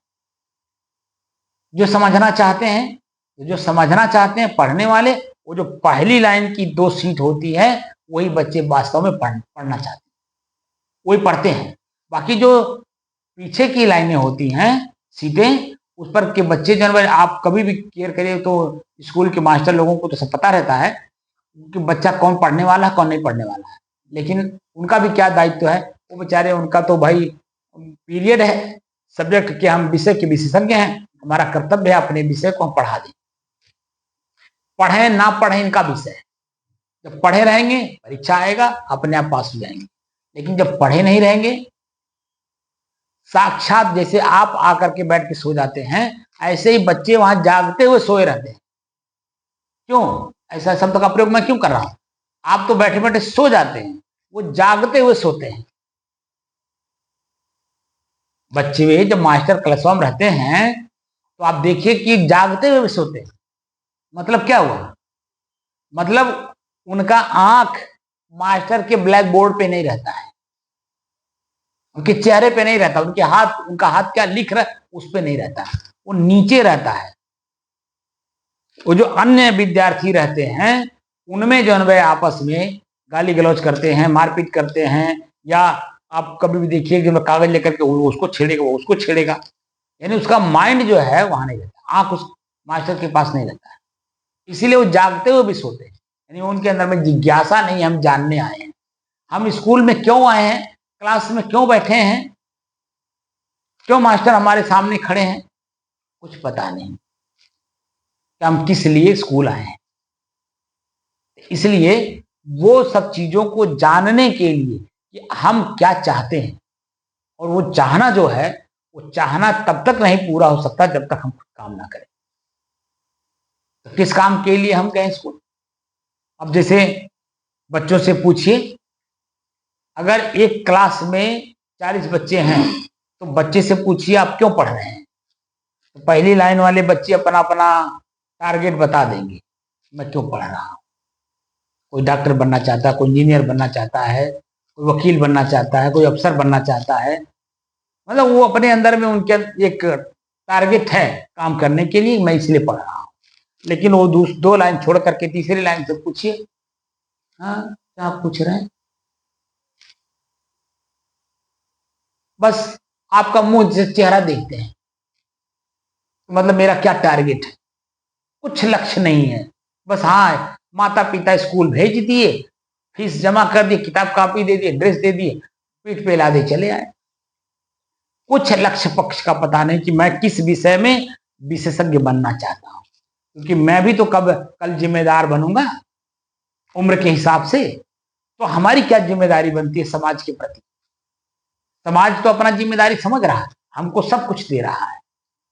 जो समझना चाहते हैं, जो समझना चाहते हैं पढ़ने वाले, वो जो पहली लाइन की 2 सीट होती है वही बच्चे वास्तव में पढ़ना चाहते हैं, वही पढ़ते हैं। बाकी जो पीछे की लाइनें होती हैं सीटें, उस पर के बच्चे जो है, आप कभी भी केयर करिए तो स्कूल के मास्टर लोगों को तो सब पता रहता है कि बच्चा कौन पढ़ने वाला है कौन नहीं पढ़ने वाला है। लेकिन उनका भी क्या दायित्व है, वो बेचारे, उनका तो भाई पीरियड है, सब्जेक्ट के हम विषय के विशेषज्ञ हैं, हमारा कर्तव्य है अपने विषय को हम पढ़ा दें। पढ़े ना पढ़े इनका विषय है। जब पढ़े रहेंगे परीक्षा आएगा अपने आप पास हो जाएंगे, लेकिन जब पढ़े नहीं रहेंगे, साक्षात जैसे आप आकर के बैठ के सो जाते हैं ऐसे ही बच्चे वहां जागते हुए सोए रहते हैं। क्यों ऐसा शब्द का प्रयोग मैं क्यों कर रहा हूं? आप तो बैठे बैठे सो जाते हैं, वो जागते हुए सोते हैं। बच्चे वे जब मास्टर क्लासरूम में रहते हैं तो आप देखिए कि जागते हुए सोते हैं। मतलब क्या हुआ, मतलब उनका आंख मास्टर के ब्लैक बोर्ड पे नहीं रहता है, उनके चेहरे पे नहीं रहता, उनका हाथ क्या लिख रहा है उस पे नहीं रहता, वो नीचे रहता है। वो जो अन्य विद्यार्थी रहते हैं उनमें जो है आपस में गाली गलौज करते हैं, मारपीट करते हैं, या आप कभी भी देखिए कि कागज लेकर के उसको छेड़ेगा वो उसको छेड़ेगा, यानी उसका माइंड जो है वहां नहीं रहता, आंख उस मास्टर के पास नहीं रहता है। इसीलिए वो जागते हुए भी सोते हैं, यानी उनके अंदर में जिज्ञासा नहीं, हम जानने आए हैं, हम स्कूल में क्यों आए हैं, क्लास में क्यों बैठे हैं, क्यों मास्टर हमारे सामने खड़े हैं, कुछ पता नहीं कि हम किस लिए स्कूल आए हैं। इसलिए वो सब चीजों को जानने के लिए कि हम क्या चाहते हैं, और वो चाहना जो है वो चाहना तब तक नहीं पूरा हो सकता जब तक हम काम ना करें। तो किस काम के लिए हम गए स्कूल? अब जैसे बच्चों से पूछिए, अगर एक क्लास में 40 बच्चे हैं तो बच्चे से पूछिए आप क्यों पढ़ रहे हैं, तो पहली लाइन वाले बच्चे अपना अपना टारगेट बता देंगे, मैं क्यों पढ़ रहा हूं। कोई डॉक्टर बनना चाहता है, कोई इंजीनियर बनना चाहता है, कोई वकील बनना चाहता है, कोई अफसर बनना चाहता है, मतलब वो अपने अंदर में उनके एक टारगेट है काम करने के लिए, मैं इसलिए पढ़ रहा हूँ। लेकिन वो 2 लाइन छोड़ करके तीसरी लाइन से पूछिए, हाँ क्या आप पूछ रहे हैं, बस आपका मुंह से चेहरा देखते हैं, मतलब मेरा क्या टारगेट है, कुछ लक्ष्य नहीं है। बस हाँ, माता पिता स्कूल भेज दिए, फीस जमा कर दी, किताब कॉपी दे दिए, ड्रेस दे दिए, पीठ पे लादे चले आए। कुछ लक्ष्य पक्ष का पता नहीं कि मैं किस विषय में विशेषज्ञ बनना चाहता हूँ, क्योंकि मैं भी तो कल जिम्मेदार बनूंगा उम्र के हिसाब से। तो हमारी क्या जिम्मेदारी बनती है समाज के प्रति? समाज तो अपना जिम्मेदारी समझ रहा है, हमको सब कुछ दे रहा है,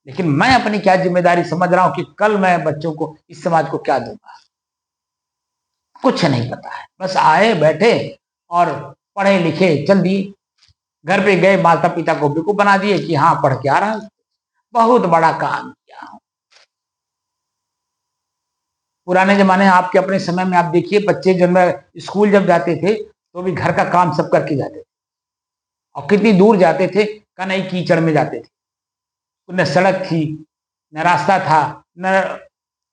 लेकिन मैं अपनी क्या जिम्मेदारी समझ रहा हूं कि कल मैं बच्चों को, इस समाज को क्या दूंगा, कुछ नहीं पता है। बस आए बैठे और पढ़े लिखे चल दिए, घर पे गए माता पिता को बेवकूफ बना दिए कि हाँ पढ़ के आ रहा हूं, बहुत बड़ा काम किया हूं। पुराने जमाने आपके अपने समय में आप देखिए, बच्चे जब स्कूल जब जाते थे तो भी घर का काम सब करके जाते थे, और कितनी दूर जाते थे, कनई कीचड़ में जाते थे, न सड़क थी, न रास्ता था, न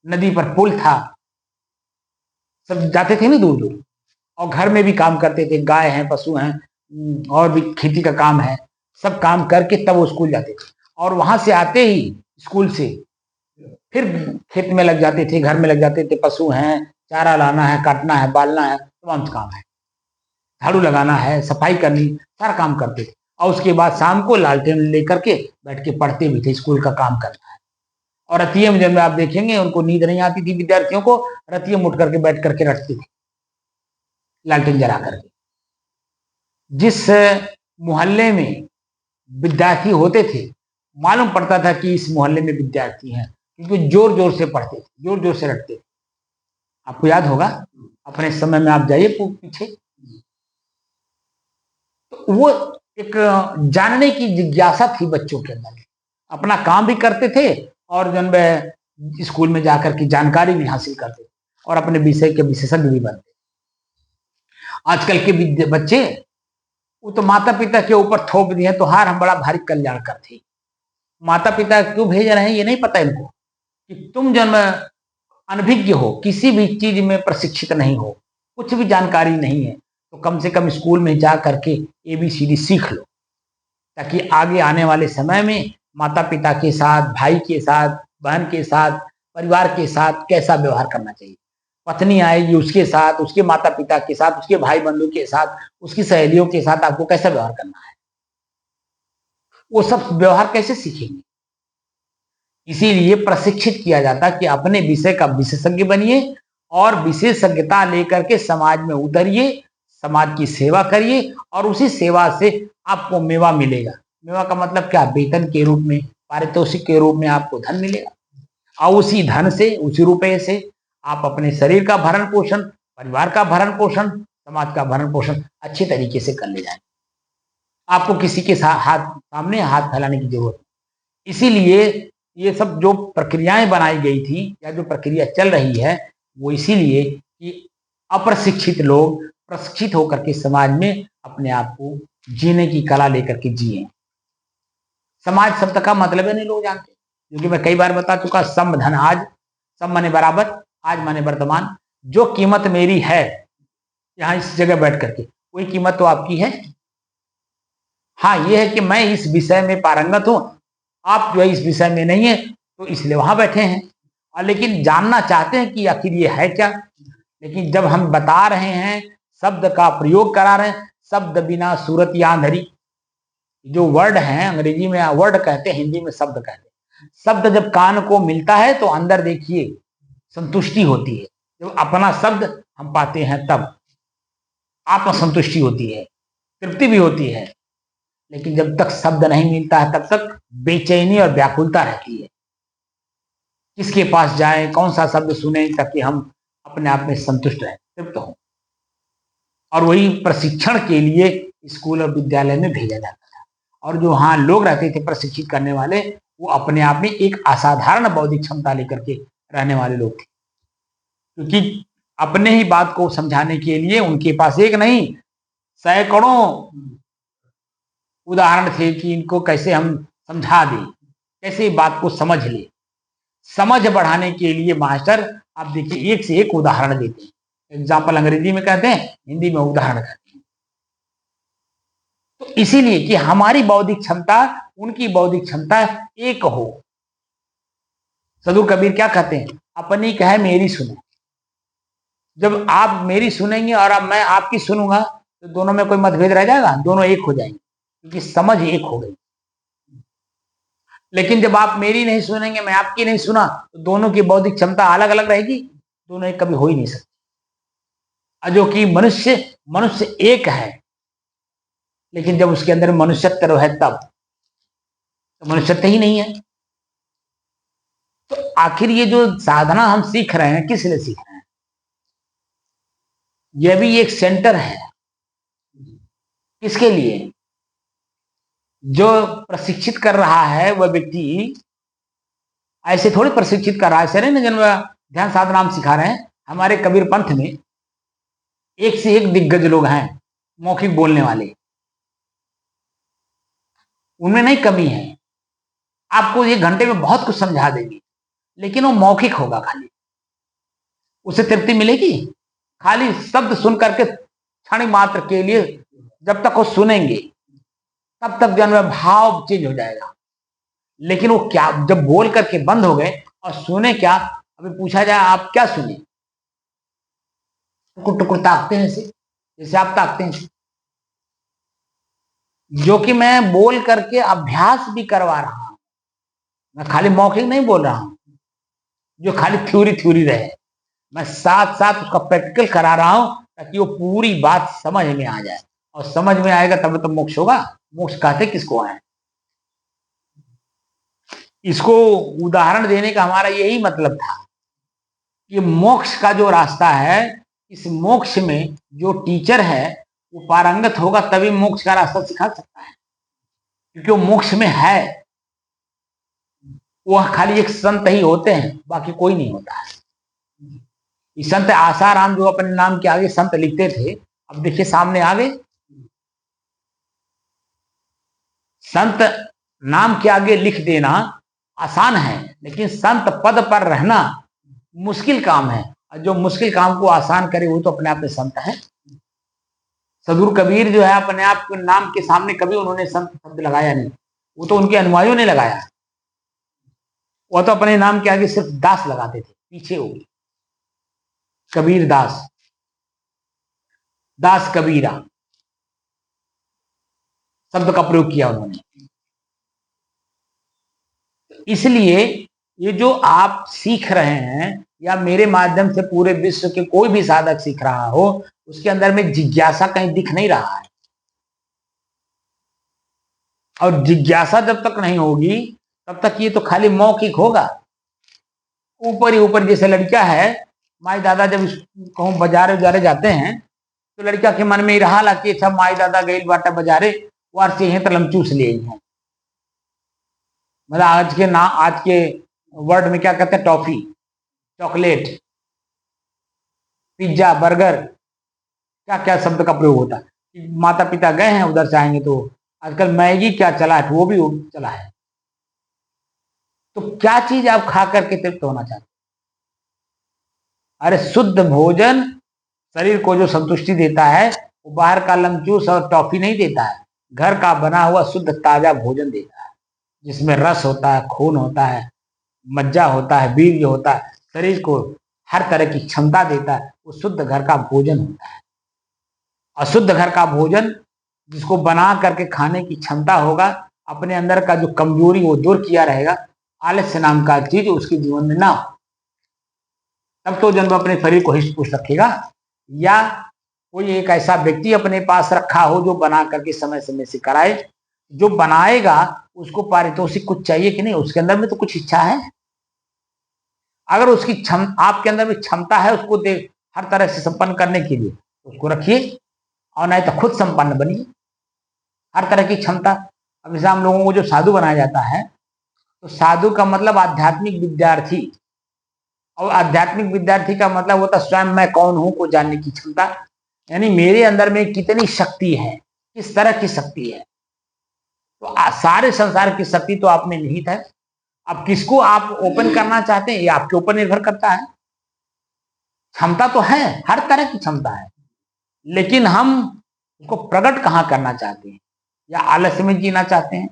नदी पर पुल था, सब जाते थे ना दूर दूर, और घर में भी काम करते थे, गाय हैं, पशु हैं, और भी खेती का काम है, सब काम करके तब वो स्कूल जाते थे। और वहां से आते ही स्कूल से फिर खेत में लग जाते थे, घर में लग जाते थे, पशु हैं, चारा लाना है, काटना है, बालना है, तमाम काम है, झाड़ू लगाना है, सफाई करनी, सारा काम करते थे। और उसके बाद शाम को लालटेन लेकर के बैठ के पढ़ते भी थे, स्कूल का काम करना है। और रतिये में जब आप देखेंगे उनको नींद नहीं आती थी, विद्यार्थियों को रतिये में उठ करके बैठ करके रटते थे लालटेन जला करके। जिस मोहल्ले में विद्यार्थी होते थे, मालूम पड़ता था कि इस मोहल्ले में विद्यार्थी हैं, क्योंकि जोर जोर से पढ़ते थे, जोर जोर से रटते थे। आपको याद होगा अपने समय में, आप जाइए पीछे, तो वो एक जानने की जिज्ञासा थी बच्चों के अंदर, अपना काम भी करते थे और जन स्कूल में जाकर की जानकारी भी हासिल करते थे और अपने विषय के विशेषज्ञ भी बनते। आजकल के बच्चे वो तो माता पिता के ऊपर थोप दिए तो हार हम बड़ा भारी कल्याणकर थे। माता पिता क्यों भेज रहे हैं ये नहीं पता इनको, कि तुम जन्म अनभिज्ञ हो, किसी भी चीज में प्रशिक्षित नहीं हो, कुछ भी जानकारी नहीं है, तो कम से कम स्कूल में जा करके ABCD सीख लो, ताकि आगे आने वाले समय में माता पिता के साथ, भाई के साथ, बहन के साथ, परिवार के साथ कैसा व्यवहार करना चाहिए। पत्नी आएगी उसके साथ, उसके माता पिता के साथ, उसके भाई बंधु के साथ, उसकी सहेलियों के साथ आपको कैसा व्यवहार करना है, वो सब व्यवहार कैसे सीखेंगे। इसीलिए प्रशिक्षित किया जाता कि अपने विषय का विशेषज्ञ बनिए और विशेषज्ञता लेकर के समाज में उतरिए, समाज की सेवा करिए, और उसी सेवा से आपको मेवा मिलेगा। मेवा का मतलब क्या? वेतन के रूप में, पारितोषिक के रूप में आपको धन मिलेगा, और उसी धन से, उसी रुपये से आप अपने शरीर का भरण पोषण, परिवार का भरण पोषण, समाज का भरण पोषण अच्छे तरीके से कर ले जाएंगे। आपको किसी के सामने हाथ फैलाने की जरूरत नहीं। इसीलिए ये सब जो प्रक्रियाएं बनाई गई थी या जो प्रक्रिया चल रही है, वो इसीलिए कि अप्रशिक्षित लोग प्रशिक्षित होकर के समाज में अपने आप को जीने की कला लेकर के जिए। समाज शब्द का मतलब है नहीं लोग जानते, क्योंकि मैं कई बार बता चुका, सम धन आज, सम माने बराबर, आज माने वर्तमान। जो कीमत मेरी है यहाँ इस जगह बैठ करके, वही कीमत तो आपकी है। हाँ, ये है कि मैं इस विषय में पारंगत हूं, आप जो है इस विषय में नहीं है, तो इसलिए वहां बैठे हैं, और लेकिन जानना चाहते हैं कि आखिर ये है क्या। लेकिन जब हम बता रहे हैं, शब्द का प्रयोग करा रहे हैं, शब्द बिना सूरत या अंधेरी, जो वर्ड है अंग्रेजी में वर्ड कहते हैं, हिंदी में शब्द कहते हैं। शब्द जब कान को मिलता है तो अंदर देखिए संतुष्टि होती है, जब अपना शब्द हम पाते हैं तब आत्मसंतुष्टि होती है, तृप्ति भी होती है। लेकिन जब तक शब्द नहीं मिलता है तब तक बेचैनी और व्याकुलता रहती है। किसके पास जाएं, कौन सा शब्द सुने ताकि हम अपने आप में संतुष्ट रहें, तृप्त हों। और वही प्रशिक्षण के लिए स्कूल और विद्यालय में भेजा जाता था, और जो वहाँ लोग रहते थे प्रशिक्षित करने वाले, वो अपने आप में एक असाधारण बौद्धिक क्षमता लेकर के रहने वाले लोग थे, क्योंकि अपने ही बात को समझाने के लिए उनके पास एक नहीं सैकड़ों उदाहरण थे कि इनको कैसे हम समझा दें। कैसे बात को समझ ले। समझ बढ़ाने के लिए मास्टर आप देखिए एक से एक उदाहरण देते हैं। एग्जाम्पल अंग्रेजी में कहते हैं, हिंदी में उदाहरण कहते हैं। तो इसीलिए कि हमारी बौद्धिक क्षमता उनकी बौद्धिक क्षमता एक हो। साधु कबीर क्या कहते हैं, अपनी कहे मेरी सुने। जब आप मेरी सुनेंगे और अब मैं आपकी सुनूंगा तो दोनों में कोई मतभेद रह जाएगा, दोनों एक हो जाएंगे क्योंकि समझ एक हो गई। लेकिन जब आप मेरी नहीं सुनेंगे, मैं आपकी नहीं सुना, तो दोनों की बौद्धिक क्षमता अलग अलग रहेगी, दोनों एक कभी हो ही नहीं सकती। जो कि मनुष्य एक है, लेकिन जब उसके अंदर मनुष्यत्व है तब तो मनुष्यत्व ही नहीं है। तो आखिर ये जो साधना हम सीख रहे हैं किस लिए सीख रहे हैं? यह भी एक सेंटर है। किसके लिए? जो प्रशिक्षित कर रहा है वह व्यक्ति ऐसे थोड़ी प्रशिक्षित कर रहा है, ऐसे नहीं जन ध्यान साधना हम सिखा रहे हैं। हमारे कबीर पंथ में एक से एक दिग्गज लोग हैं मौखिक बोलने वाले, उनमें नहीं कमी है। आपको एक घंटे में बहुत कुछ समझा देगी, लेकिन वो मौखिक होगा, खाली उसे तृप्ति मिलेगी। खाली शब्द सुन करके क्षण मात्र के लिए जब तक वो सुनेंगे तब तक जन्म भाव चेंज हो जाएगा। लेकिन वो क्या जब बोल करके बंद हो गए और सुने क्या, अभी पूछा जाए आप क्या सुने, टुकुर टुकुर ताकते हैं जैसे आप ताकते हैं। जो कि मैं बोल करके अभ्यास भी करवा रहा हूं, मैं खाली मौखिक नहीं बोल रहा हूं जो खाली थ्योरी रहे, मैं साथ साथ उसका प्रैक्टिकल करा रहा हूं ताकि वो पूरी बात समझ में आ जाए। और समझ में आएगा तब तो मोक्ष होगा। मोक्ष कहते किसको है? इसको उदाहरण देने का हमारा यही मतलब था कि मोक्ष का जो रास्ता है, इस मोक्ष में जो टीचर है वो पारंगत होगा तभी मोक्ष का रास्ता सिखा सकता है, क्योंकि वो मोक्ष में है। वह खाली एक संत ही होते हैं, बाकी कोई नहीं होता है। संत आसाराम जो अपने नाम के आगे संत लिखते थे, अब देखिए सामने आ गए। संत नाम के आगे लिख देना आसान है, लेकिन संत पद पर रहना मुश्किल काम है। और जो मुश्किल काम को आसान करे वो तो अपने आप में संत है। सदगुरु कबीर जो है अपने आप के नाम के सामने कभी उन्होंने संत शब्द लगाया नहीं, वो तो उनके अनुयायियों ने लगाया। वो तो अपने नाम के आगे सिर्फ दास लगाते थे, पीछे हो गई कबीर दास, दास कबीरा शब्द का प्रयोग किया उन्होंने। इसलिए ये जो आप सीख रहे हैं या मेरे माध्यम से पूरे विश्व के कोई भी साधक सीख रहा हो, उसके अंदर में जिज्ञासा कहीं दिख नहीं रहा है। और जिज्ञासा जब तक नहीं होगी तब तक ये तो खाली मौखिक होगा। ऊपर ही ऊपर जैसे लड़का है, माई दादा जब कहूँ बाजारे उजारे जाते हैं तो लड़का के मन में ही रहा कि अच्छा माई दादा गई बाटा बाजारे वार से तो लमचूस ले हैं। मतलब आज के वर्ड में क्या कहते हैं, टॉफी, चॉकलेट, पिज्जा, बर्गर, क्या क्या शब्द का प्रयोग होता है। माता पिता गए हैं उधर से आएंगे तो आजकल मैगी क्या चला है, वो भी चला है। तो क्या चीज आप खा करके तृप्त होना चाहते? अरे शुद्ध भोजन शरीर को जो संतुष्टि देता है वो बाहर का लमचूस और टॉफी नहीं देता है, घर का बना हुआ शुद्ध ताजा भोजन देता है, जिसमें रस होता है, खून होता है, मज्जा होता है, बीज होता है, शरीर को हर तरह की क्षमता देता है। वो शुद्ध घर का भोजन होता है। अशुद्ध घर का भोजन जिसको बना करके खाने की क्षमता होगा, अपने अंदर का जो कमजोरी वो दूर किया रहेगा, आलस्य नाम का चीज उसके जीवन में ना हो, तब तो जन्म अपने शरीर को हिष्ट पुष्ट रखेगा। या कोई एक ऐसा व्यक्ति अपने पास रखा हो जो बना करके समय समय से कराए। जो बनाएगा उसको पारितोषिक कुछ चाहिए कि नहीं, उसके अंदर में तो कुछ इच्छा है। अगर उसकी आपके अंदर में क्षमता है उसको दे हर तरह से संपन्न करने के लिए, उसको रखिए, और नहीं तो खुद संपन्न बनिए हर तरह की क्षमता। अब जैसे हम लोगों को जो साधु बनाया जाता है, तो साधु का मतलब आध्यात्मिक विद्यार्थी, और आध्यात्मिक विद्यार्थी का मतलब होता स्वयं मैं कौन हूं को जानने की क्षमता, यानी मेरे अंदर में कितनी शक्ति है, किस तरह की शक्ति है। तो सारे संसार की शक्ति तो आप में निहित है। अब किसको आप ओपन करना चाहते हैं ये आपके ऊपर निर्भर करता है। क्षमता तो है, हर तरह की क्षमता है, लेकिन हम उसको प्रकट कहाँ करना चाहते हैं, या आलस्य में जीना चाहते हैं।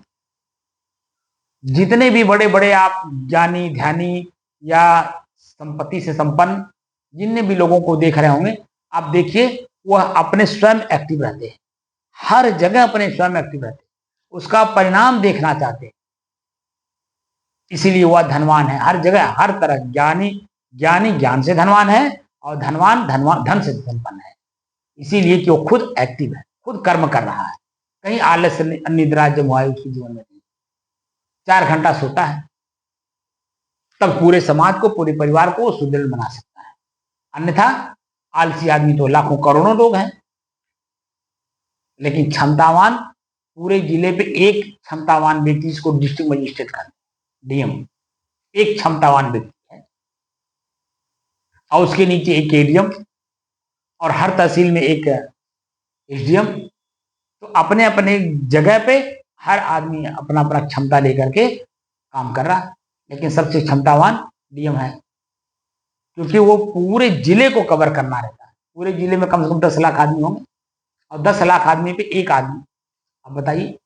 जितने भी बड़े बड़े आप ज्ञानी ध्यानी या संपत्ति से संपन्न जितने भी लोगों को देख रहे होंगे, आप देखिए वह अपने स्वयं एक्टिव रहते हैं, हर जगह अपने स्वयं एक्टिव रहते हैं, उसका परिणाम देखना चाहते हैं, इसीलिए वह धनवान है हर जगह हर तरह। ज्ञानी ज्ञान से धनवान है और धनवान धन से संपन्न है, इसीलिए कि वो खुद एक्टिव है, खुद कर्म कर रहा है। कहीं आलस्य निद्रा जब हुआ है उसके जीवन में 4 घंटा सोता है, तब पूरे समाज को पूरे परिवार को सुदृढ़ बना सकता है। अन्यथा आलसी आदमी तो लाखों करोड़ों लोग हैं, लेकिन क्षमतावान पूरे जिले पे एक क्षमतावान व्यक्ति जिसको डिस्ट्रिक्ट मजिस्ट्रेट का डीएम एक क्षमतावान व्यक्ति है, और उसके नीचे एक एडीएम और हर तहसील में एक एसडीएम। तो अपने अपने जगह पे हर आदमी अपना अपना क्षमता लेकर के काम कर रहा है, लेकिन सबसे क्षमतावान डीएम है, क्योंकि वो पूरे जिले को कवर करना रहता है। पूरे जिले में कम से कम 10 लाख आदमी होंगे, और 10 लाख आदमी पे एक आदमी। अब बताइए,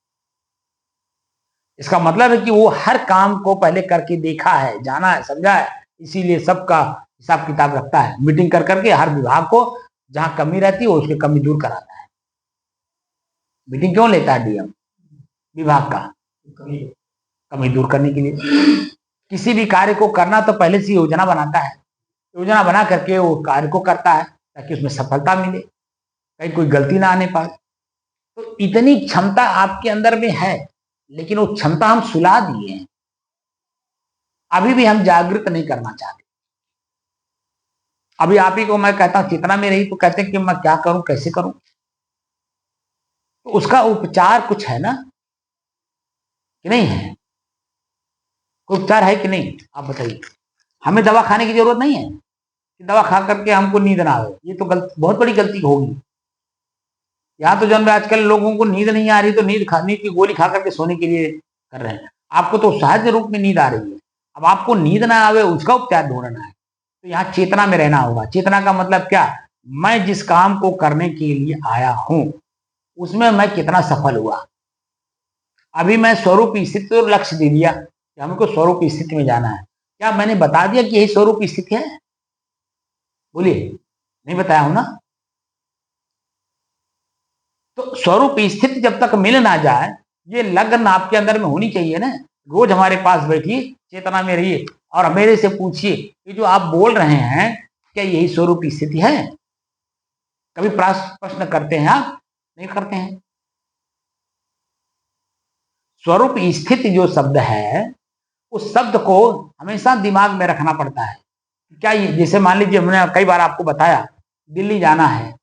इसका मतलब है कि वो हर काम को पहले करके देखा है, जाना है, समझा है, इसीलिए सबका हिसाब किताब रखता है। मीटिंग कर करके हर विभाग को जहां कमी रहती है उसकी कमी दूर कराता है। मीटिंग क्यों लेता है डीएम? विभाग का कमी दूर करने के लिए। किसी भी कार्य को करना तो पहले से योजना बनाता है, योजना बना करके वो कार्य को करता है ताकि उसमें सफलता मिले, कहीं कोई गलती ना आने पाए। तो इतनी क्षमता आपके अंदर में है, लेकिन वो क्षमता हम सुला दिए हैं, अभी भी हम जागृत नहीं करना चाहते। अभी आप ही को मैं कहता हूं चेतना में रही, तो कहते हैं कि मैं क्या करूं, कैसे करूं। तो उसका उपचार कुछ है ना, कि नहीं है? कोई उपचार है कि नहीं, आप बताइए। हमें दवा खाने की जरूरत नहीं है कि दवा खा करके हमको नींद ना आए, ये तो बहुत बड़ी गलती होगी। यहाँ तो जब आजकल लोगों को नींद नहीं आ रही तो नींद की गोली खा करके सोने के लिए कर रहे हैं। आपको तो सहज रूप में नींद आ रही है, अब आपको नींद ना आवे उसका उपचार ढूंढना है। तो यहाँ चेतना में रहना होगा। चेतना का मतलब क्या? मैं जिस काम को करने के लिए आया हूं उसमें मैं कितना सफल हुआ। अभी मैं स्वरूप स्थिति तो लक्ष्य दे दिया कि हमको स्वरूप स्थिति में जाना है। क्या मैंने बता दिया कि यही स्वरूप स्थिति है? बोलिए, नहीं बताया हूं ना। तो स्वरूप स्थिति जब तक मिल ना जाए, ये लगन आपके अंदर में होनी चाहिए ना। रोज हमारे पास बैठिए, चेतना में रहिए और मेरे से पूछिए कि जो आप बोल रहे हैं क्या यही स्वरूप स्थिति है? कभी प्रश्न करते हैं आप? नहीं करते हैं। स्वरूप स्थिति जो शब्द है, उस शब्द को हमेशा दिमाग में रखना पड़ता है। क्या ये, जैसे मान लीजिए हमने कई बार आपको बताया दिल्ली जाना है,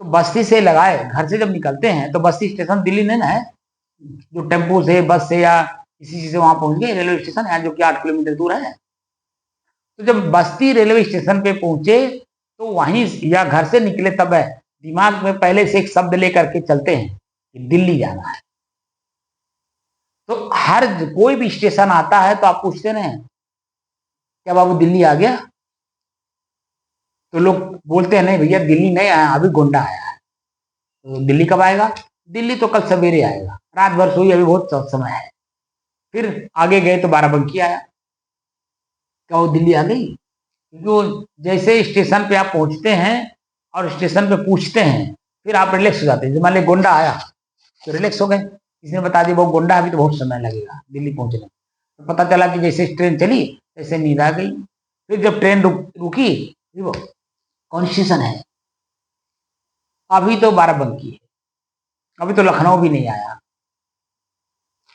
तो बस्ती से लगाए घर से जब निकलते हैं तो बस्ती स्टेशन दिल्ली नहीं ना है, जो टेम्पो से बस से या किसी चीज से वहां पहुंच गए रेलवे स्टेशन है जो कि 8 किलोमीटर दूर है। तो जब बस्ती रेलवे स्टेशन पे पहुंचे तो वहीं या घर से निकले तब है दिमाग में पहले से एक शब्द लेकर के चलते हैं कि दिल्ली जाना है। तो हर कोई भी स्टेशन आता है तो आप पूछते ना क्या बाबू दिल्ली आ गया? तो लोग बोलते हैं नहीं भैया दिल्ली नहीं आया, अभी गोंडा आया है। तो दिल्ली कब आएगा? दिल्ली तो कल सवेरे आएगा, रात भर सोई, अभी बहुत समय है। फिर आगे गए तो बाराबंकी आया, क्या वो दिल्ली आ गई? क्योंकि वो जैसे स्टेशन पे आप पहुंचते हैं और स्टेशन पे पूछते हैं फिर आप रिलैक्स हो जाते हैं। जब मान ली गोंडा आया तो रिलैक्स हो गए, किसने बता दिया वो गोंडा अभी तो बहुत समय लगेगा दिल्ली पहुंचने। तो पता चला कि जैसे ट्रेन चली तैसे नींद आ गई। फिर जब ट्रेन रुकी, वो कौन स्टेशन है? अभी तो बाराबंकी है, अभी तो लखनऊ भी नहीं आया।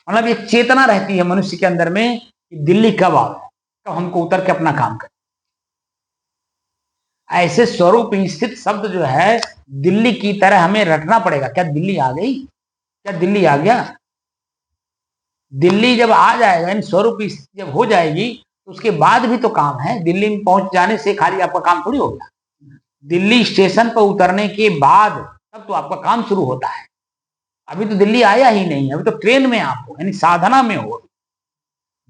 मतलब एक चेतना रहती है मनुष्य के अंदर में कि दिल्ली कब आवे, कब हमको उतर के अपना काम करें। ऐसे स्वरूप स्थित शब्द जो है दिल्ली की तरह हमें रटना पड़ेगा। क्या दिल्ली आ गई? क्या दिल्ली आ गया? दिल्ली जब आ जाएगा, इन स्वरूप स्थिति जब हो जाएगी तो उसके बाद भी तो काम है। दिल्ली में पहुंच जाने से खाली आपका काम थोड़ी हो गया। दिल्ली स्टेशन पर उतरने के बाद तब तो आपका काम शुरू होता है। अभी तो दिल्ली आया ही नहीं, अभी तो ट्रेन में आप हो, यानी साधना में हो।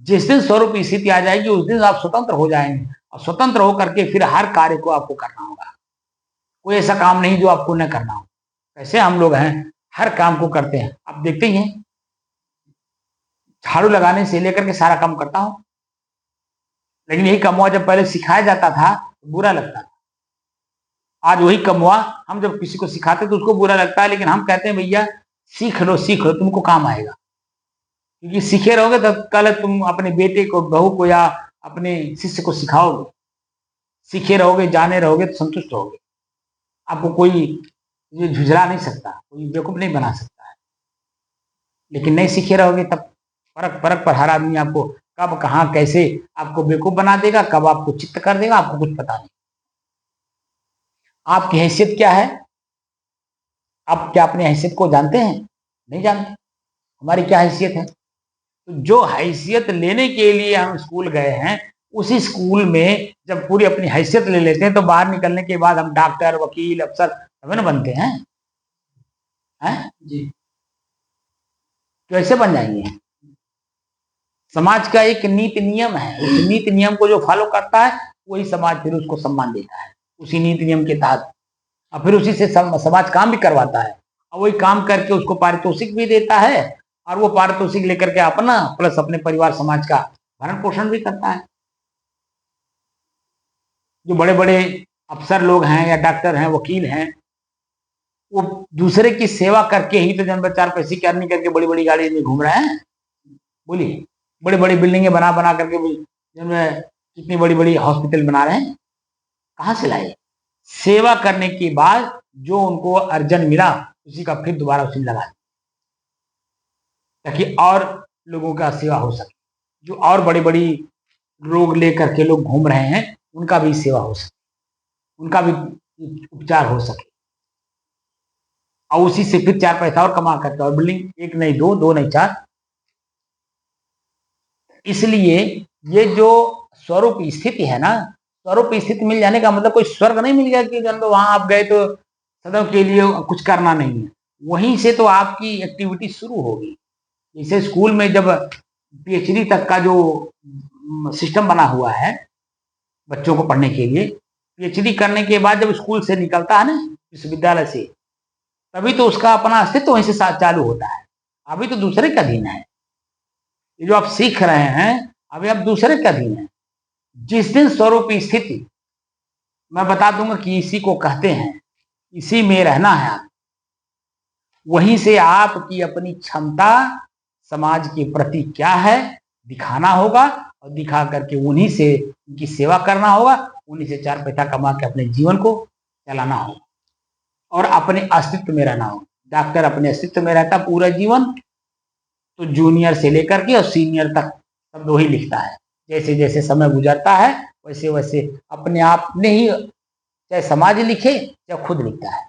जिस दिन स्वरूप स्थिति आ जाएगी उस दिन आप स्वतंत्र हो जाएंगे, और स्वतंत्र होकर के फिर हर कार्य को आपको करना होगा। कोई ऐसा काम नहीं जो आपको न करना हो। ऐसे हम लोग हैं, हर काम को करते हैं। आप देखते ही हैं, झाड़ू लगाने से लेकर के सारा काम करता हूं, लेकिन यही कमुआ जब पहले सिखाया जाता था तो बुरा लगता था। आज वही कमुआ हम जब किसी को सिखाते तो उसको बुरा लगता है, लेकिन हम कहते हैं भैया सीख लो तुमको काम आएगा। क्योंकि सीखे रहोगे तो कल तुम अपने बेटे को, बहू को या अपने शिष्य को सिखाओगे। सीखे रहोगे, जाने रहोगे तो संतुष्ट रहोगे। आपको कोई ये झुझला नहीं सकता, कोई बेवकूफ नहीं बना सकता है। लेकिन नहीं सीखे रहोगे तब परख परख पर हर आदमी आपको कब कहाँ कैसे आपको बेवकूफ बना देगा, कब आपको चित्त कर देगा, आपको कुछ पता नहीं। आपकी हैसियत क्या है? आप क्या अपनी हैसियत को जानते हैं? नहीं जानते। हमारी क्या हैसियत है? तो जो हैसियत लेने के लिए हम स्कूल गए हैं, उसी स्कूल में जब पूरी अपनी हैसियत ले लेते हैं तो बाहर निकलने के बाद हम डॉक्टर, वकील, अफसर तभी ना बनते हैं। हैं जी। कैसे बन जाएंगे? समाज का एक नीति नियम है, उस नीति नियम को जो फॉलो करता है वही समाज फिर उसको सम्मान देता है, उसी नीति नियम के तहत। और फिर उसी से समाज काम भी करवाता है, और वही काम करके उसको पारितोषिक भी देता है, और वो पारितोषिक लेकर के अपना प्लस अपने परिवार समाज का भरण पोषण भी करता है। जो बड़े बड़े अफसर लोग हैं या डॉक्टर हैं, वकील हैं, वो दूसरे की सेवा करके ही तो जन्म 4 पैसे की अर्निंग करके बड़ी बड़ी गाड़ी में घूम रहे हैं। बोलिए, बड़ी बड़ी बिल्डिंगें बना बना करके जिनमें कितनी बड़ी बड़ी हॉस्पिटल बना रहे हैं, कहाँ से लाए? सेवा करने के बाद जो उनको अर्जन मिला उसी का फिर दोबारा उसी में लगा, ताकि और लोगों का सेवा हो सके। जो और बड़ी बड़ी रोग लेकर के लोग घूम रहे हैं उनका भी सेवा हो सके, उनका भी उपचार हो सके, और उसी से फिर 4 पैसा और कमा करके, और बिल्डिंग एक नहीं दो, दो नहीं 4। इसलिए ये जो स्वरूप स्थिति है ना, स्वरूप स्थिति मिल जाने का मतलब कोई स्वर्ग नहीं मिल गया कि जब वहां आप गए तो सदैव के लिए कुछ करना नहीं है। वहीं से तो आपकी एक्टिविटी शुरू होगी। जैसे स्कूल में जब पीएचडी तक का जो सिस्टम बना हुआ है बच्चों को पढ़ने के लिए, पीएचडी करने के बाद जब स्कूल से निकलता है ना, विश्वविद्यालय से, तभी तो उसका अपना अस्तित्व वहीं से चालू होता है। अभी तो दूसरे का अधीन है। ये जो आप सीख रहे हैं अभी आप दूसरे के अधीन है। जिस दिन स्वरूप स्थिति मैं बता दूंगा कि इसी को कहते हैं, इसी में रहना है आप, वहीं से आपकी अपनी क्षमता समाज के प्रति क्या है दिखाना होगा, और दिखा करके उन्हीं से उनकी सेवा करना होगा, उन्हीं से 4 पैसा कमा के अपने जीवन को चलाना होगा और अपने अस्तित्व में रहना होगा। डॉक्टर अपने अस्तित्व में रहता पूरा जीवन, तो जूनियर से लेकर के और सीनियर तक सब दो ही लिखता है। जैसे जैसे समय गुजरता है वैसे वैसे अपने आप ने ही, चाहे समाज लिखे या खुद लिखता है।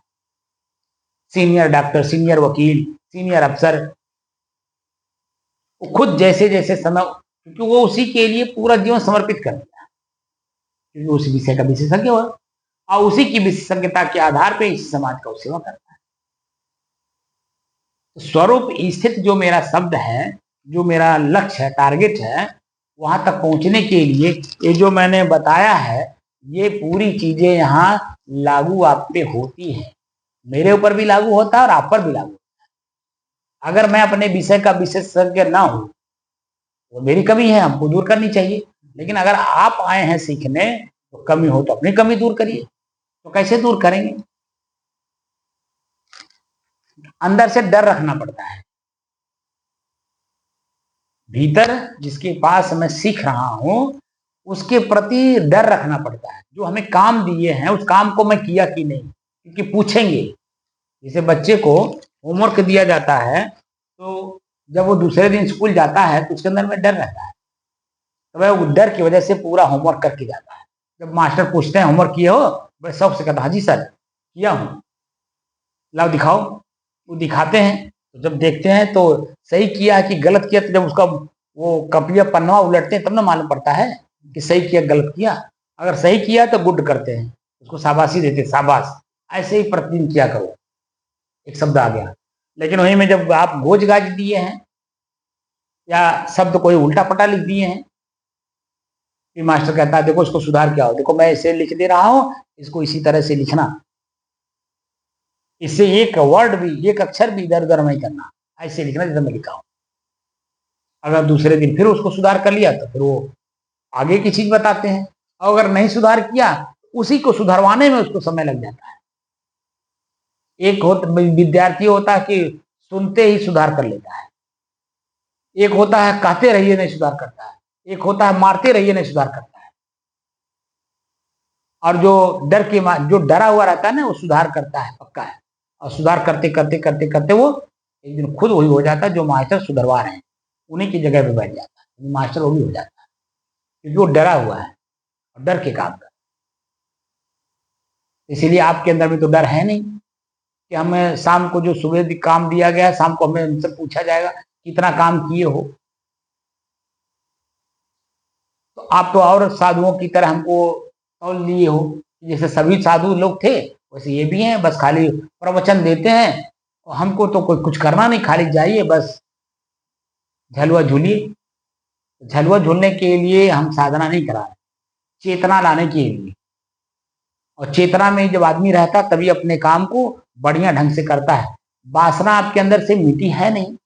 सीनियर डॉक्टर, सीनियर वकील, सीनियर अफसर, वो खुद जैसे जैसे समय, क्योंकि वो उसी के लिए पूरा जीवन समर्पित कर दिया है, क्योंकि उसी विषय का विशेषज्ञ हो, और उसी की विशेषज्ञता के आधार पर इस समाज का सेवा करता है। तो स्वरूप स्थित जो मेरा शब्द है, जो मेरा लक्ष्य है, टारगेट है, वहां तक पहुंचने के लिए ये जो मैंने बताया है, ये पूरी चीजें यहाँ लागू आप पे होती है। मेरे ऊपर भी लागू होता है और आप पर भी लागू होता है। अगर मैं अपने विषय का विशेषज्ञ ना हूं तो मेरी कमी है, हमको दूर करनी चाहिए। लेकिन अगर आप आए हैं सीखने तो कमी हो तो अपनी कमी दूर करिए। तो कैसे दूर करेंगे? अंदर से डर रखना पड़ता है। भीतर जिसके पास मैं सीख रहा हूं उसके प्रति डर रखना पड़ता है। जो हमें काम दिए हैं उस काम को मैं किया कि नहीं, क्योंकि पूछेंगे। जैसे बच्चे को होमवर्क दिया जाता है तो जब वो दूसरे दिन स्कूल जाता है तो उसके अंदर में डर रहता है, तो वह डर की वजह से पूरा होमवर्क करके जाता है। जब मास्टर पूछते हैं होमवर्क किए हो, बड़े शौक से कहता हाँ जी सर किया हूँ, लाओ दिखाओ। वो दिखाते हैं तो जब देखते हैं तो सही किया है कि गलत किया, तो जब उसका वो कॉपी पन्ना उलटते हैं तब ना मालूम पड़ता है कि सही किया गलत किया। अगर सही किया तो गुड करते हैं, उसको शाबाशी देते, शाबाश ऐसे ही प्रतिदिन किया करो, एक शब्द आ गया। लेकिन वहीं में जब आप गोज गाज दिए हैं या शब्द कोई उल्टा पटा लिख दिए हैं, फिर मास्टर कहता है देखो इसको सुधार क्या हो, देखो मैं इसे लिख दे रहा हूँ, इसको इसी तरह से लिखना, इससे एक वर्ड भी, एक अक्षर भी इधर उधर नहीं करना, ऐसे लिखना जैसे मैं लिखा हूँ। अगर दूसरे दिन फिर उसको सुधार कर लिया तो फिर वो आगे की चीज बताते हैं, और अगर नहीं सुधार किया उसी को सुधरवाने में उसको समय लग जाता है। एक विद्यार्थी होता है कि सुनते ही सुधार कर लेता है, एक होता है कहते रहिए नहीं सुधार करता है, एक होता है मारते रहिए नहीं सुधार करता है, और जो डरा हुआ रहता है ना वो सुधार करता है, पक्का है। और सुधार करते करते करते करते वो एक दिन खुद वही हो जाता है जो मास्टर सुधरवा रहे हैं, उन्हीं की जगह पे बैठ जाता है, मास्टर वो भी हो जाता है, क्योंकि वो डरा हुआ है और डर के काम कर। इसीलिए आपके अंदर में तो डर है नहीं कि हमें शाम को जो सुबह काम दिया गया, शाम को हमें उनसे पूछा जाएगा कितना काम किए हो। तो आप तो और साधुओं की तरह हमको तौल लिए हो, जैसे सभी साधु लोग थे वैसे ये भी हैं, बस खाली प्रवचन देते हैं और हमको तो कोई कुछ करना नहीं, खाली जाइए बस झलुआ झूलिए। झलुआ झूलने के लिए हम साधना नहीं करा रहे, चेतना लाने के लिए, और चेतना में जब आदमी रहता तभी अपने काम को बढ़िया ढंग से करता है। वासना आपके अंदर से मिटी है नहीं,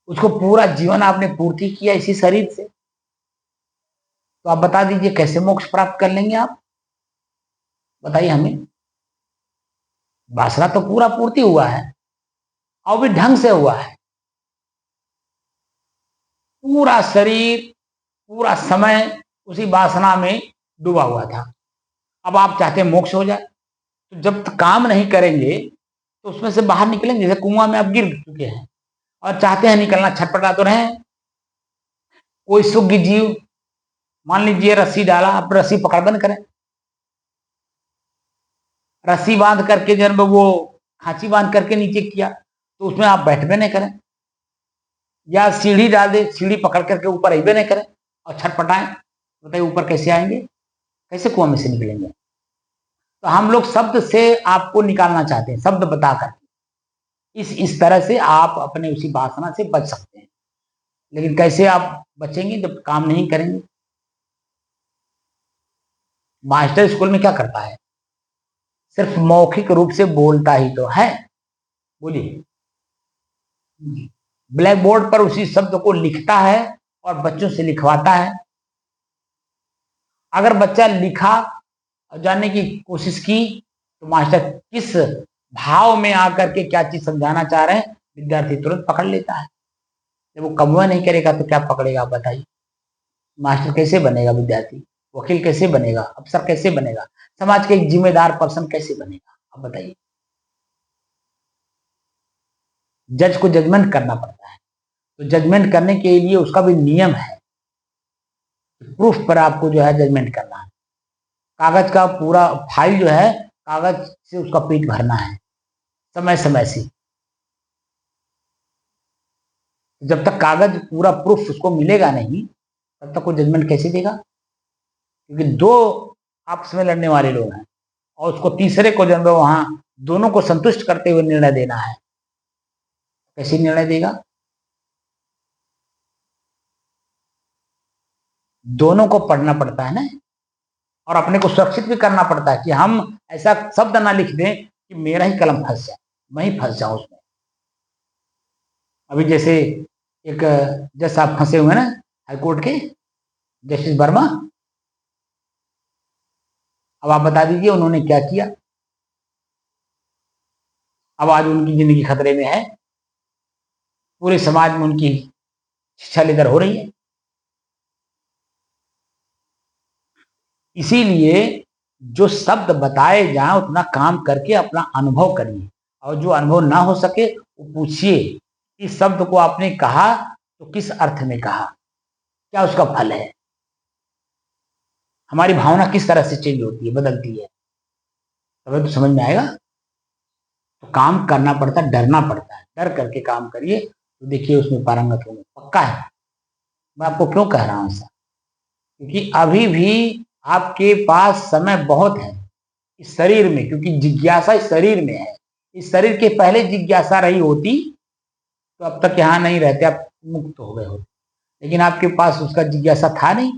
उसको पूरा जीवन आपने पूर्ति किया इसी शरीर से, तो आप बता दीजिए कैसे मोक्ष प्राप्त कर लेंगे आप, बताइए हमें। वासना तो पूरा पूर्ति हुआ है और भी ढंग से हुआ है, पूरा शरीर पूरा समय उसी वासना में डूबा हुआ था। अब आप चाहते हैं मोक्ष हो जाए, तो जब तक काम नहीं करेंगे तो उसमें से बाहर निकलेंगे, जैसे कुआं में आप गिर चुके हैं और चाहते हैं निकलना, छटपटा तो रहे। कोई सुग्गी जीव, मान लीजिए रस्सी डाला, आप रस्सी पकड़ बंद करें, रस्सी बांध करके जब वो खांची बांध करके नीचे किया तो उसमें आप बैठबे नहीं करें, या सीढ़ी डाल दे, सीढ़ी पकड़ करके ऊपर अबे नहीं करें और छटपटाएं, बताइए ऊपर कैसे आएंगे, कैसे कुआं में से निकलेंगे। तो हम लोग शब्द से आपको निकालना चाहते हैं, शब्द बताकर इस तरह से आप अपने उसी वासना से बच सकते हैं। लेकिन कैसे आप बचेंगे जब काम नहीं करेंगे। मास्टर स्कूल में क्या करता है, सिर्फ मौखिक रूप से बोलता ही तो है, बोलिए, ब्लैक बोर्ड पर उसी शब्द को लिखता है और बच्चों से लिखवाता है। अगर बच्चा लिखा और जानने की कोशिश की तो मास्टर किस भाव में आकर के क्या चीज समझाना चाह रहे हैं विद्यार्थी तुरंत पकड़ लेता है। जब वो कमवा नहीं करेगा तो क्या पकड़ेगा, आप बताइए। मास्टर कैसे बनेगा विद्यार्थी, वकील कैसे बनेगा, अफसर कैसे बनेगा, समाज के एक जिम्मेदार पर्सन कैसे बनेगा, आप बताइए। जज को जजमेंट करना पड़ता है, तो जजमेंट करने के लिए उसका भी नियम है, प्रूफ पर आपको जो है जजमेंट करना है। कागज का पूरा फाइल जो है कागज से उसका पेट भरना है समय समय से। जब तक कागज पूरा प्रूफ उसको मिलेगा नहीं तब तक वो जजमेंट कैसे देगा, क्योंकि दो आपस में लड़ने वाले लोग हैं और उसको तीसरे को जब वहां दोनों को संतुष्ट करते हुए निर्णय देना है, कैसे निर्णय देगा। दोनों को पढ़ना पड़ता है ना, और अपने को सुरक्षित भी करना पड़ता है कि हम ऐसा शब्द ना लिख दें कि मेरा ही कलम फंस जाए, मैं ही फंस जाऊं उसमें। अभी जैसे एक जज साहब फंसे हुए ना हाईकोर्ट के, जस्टिस वर्मा, अब आप बता दीजिए उन्होंने क्या किया। अब आज उनकी जिंदगी खतरे में है, पूरे समाज में उनकी शिक्षा लेकर हो रही है। इसीलिए जो शब्द बताए जाए उतना काम करके अपना अनुभव करिए, और जो अनुभव ना हो सके वो पूछिए इस शब्द को आपने कहा तो किस अर्थ में कहा, क्या उसका फल है। हमारी भावना किस तरह से चेंज होती है, बदलती है, तभी तो समझ में आएगा। तो काम करना पड़ता है, डरना पड़ता है, डर करके काम करिए तो देखिए उसमें पारंगत होंगे, पक्का है। मैं आपको क्यों कह रहा हूं ऐसा, क्योंकि अभी भी आपके पास समय बहुत है इस शरीर में, क्योंकि जिज्ञासा इस शरीर में है। इस शरीर के पहले जिज्ञासा रही होती तो अब तक यहाँ नहीं रहते, आप मुक्त हो गए होते, लेकिन आपके पास उसका जिज्ञासा था नहीं,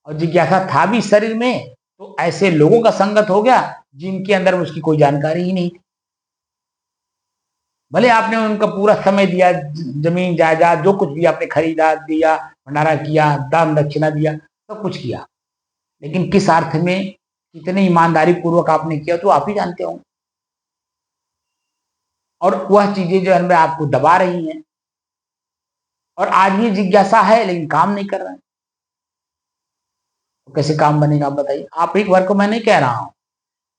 और जिज्ञासा था भी शरीर में तो ऐसे लोगों का संगत हो गया जिनके अंदर में उसकी कोई जानकारी ही नहीं थी। भले आपने उनका पूरा समय दिया, जमीन जायदाद जो कुछ भी आपने खरीदा, दिया, भंडारा किया, दान दक्षिणा दिया, सब कुछ किया, लेकिन किस अर्थ में, कितने ईमानदारी पूर्वक आपने किया तो आप ही जानते हो। और वह चीजें जो है आपको दबा रही हैं, और आज भी जिज्ञासा है लेकिन काम नहीं कर रहा है, तो कैसे काम बनेगा आप बताइए। आप एक बार को मैं नहीं कह रहा हूं,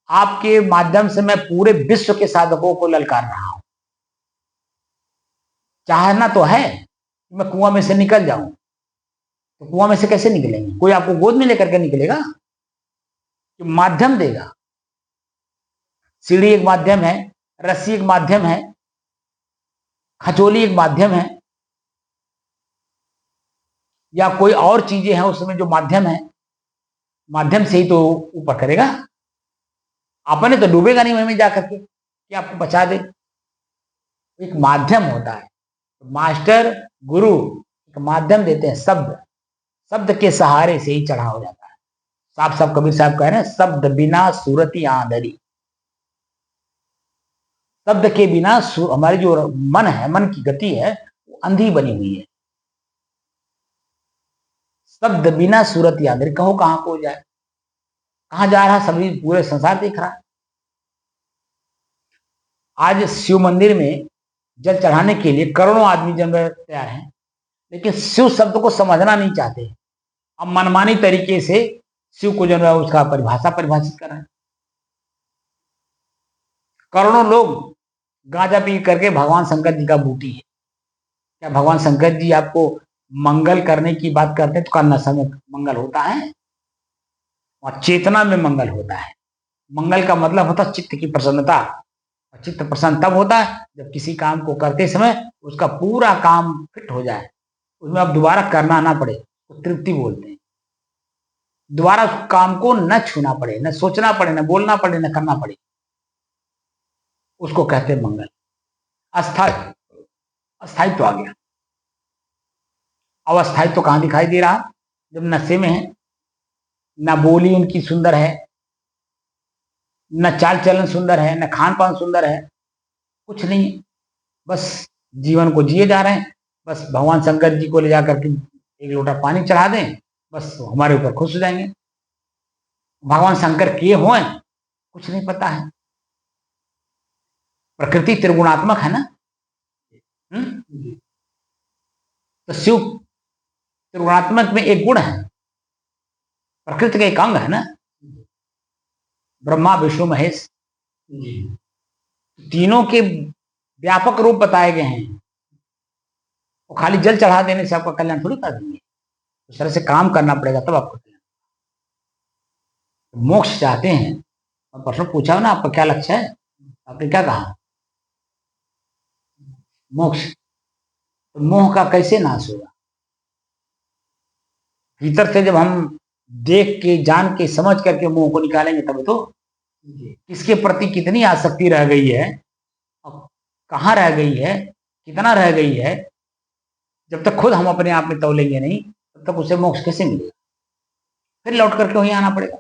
आपके माध्यम से मैं पूरे विश्व के साधकों को ललकार रहा हूं। चाहना तो है कि मैं कुआं में से निकल जाऊं, तो कुआं में से कैसे निकलेंगे? कोई आपको गोद में लेकर के निकलेगा? जो माध्यम देगा, सीढ़ी एक माध्यम है, रस्सी एक माध्यम है, खचोली एक माध्यम है, या कोई और चीजें हैं उसमें जो माध्यम है, माध्यम से ही तो ऊपर करेगा। अपने तो डूबेगा नहीं वहीं में जाकर के कि आपको बचा दे। एक माध्यम होता है, मास्टर गुरु एक माध्यम देते हैं, शब्द, शब्द के सहारे से ही चढ़ा हो जाता है। साफ साफ कबीर साहब कह रहे हैं, शब्द बिना सूरती आंधरी। शब्द के बिना हमारी जो मन है, मन की गति है, वो अंधी बनी हुई है। शब्द बिना सूरती आंधरी, कहो कहां को जाए, कहां जा रहा, सभी पूरे संसार देख रहा है। आज शिव मंदिर में जल चढ़ाने के लिए करोड़ों आदमी जन तैयार हैं, लेकिन शिव शब्द को समझना नहीं चाहते। अब मनमानी तरीके से शिव को जो है उसका परिभाषित कर रहे हैं। करोड़ों लोग गांजा पी करके भगवान शंकर जी का बूटी है। क्या भगवान शंकर जी आपको मंगल करने की बात करते हैं तो क्या नशा में मंगल होता है? और चेतना में मंगल होता है। मंगल का मतलब होता है चित्त की प्रसन्नता, और चित्त प्रसन्न तब होता है जब किसी काम को करते समय उसका पूरा काम फिट हो जाए, उसमें अब दोबारा करना ना पड़े, तो तृप्ति बोलते हैं। दोबारा उस काम को न छूना पड़े, न सोचना पड़े, न बोलना पड़े, न करना पड़े, उसको कहते हैं मंगल। अस्थायित्व आ गया। अब अस्थायित्व कहां दिखाई दे रहा? जब नशे में है, न बोली उनकी सुंदर है, न चाल चलन सुंदर है, न खान पान सुंदर है, कुछ नहीं, बस जीवन को जिए जा रहे हैं। बस भगवान शंकर जी को ले जाकर के एक लोटा पानी चढ़ा दें, बस हमारे ऊपर खुश हो जाएंगे। भगवान शंकर के हों कुछ नहीं पता है। प्रकृति त्रिगुणात्मक है ना। तो शिव त्रिगुणात्मक में एक गुण है, प्रकृति का एक अंग है ना। ब्रह्मा विष्णु महेश तीनों के व्यापक रूप बताए गए हैं। वो खाली जल चढ़ा देने से आपका कल्याण थोड़ी कर देंगे, उस तरह से काम करना पड़ेगा तब आपको कल्याण। मोक्ष चाहते हैं, और प्रश्न पूछा ना आपका क्या लक्ष्य है, आपने क्या कहा? मोक्ष। तो मोह का कैसे नाश होगा? भीतर से जब हम देख के, जान के, समझ करके मोह को निकालेंगे तब तो। किसके प्रति कितनी आसक्ति रह गई है, अब कहाँ रह गई है, कितना रह गई है, जब तक खुद हम अपने आप में तौलेंगे नहीं तब तक उसे मोक्ष कैसे मिलेगा? फिर लौट करके वहीं आना पड़ेगा।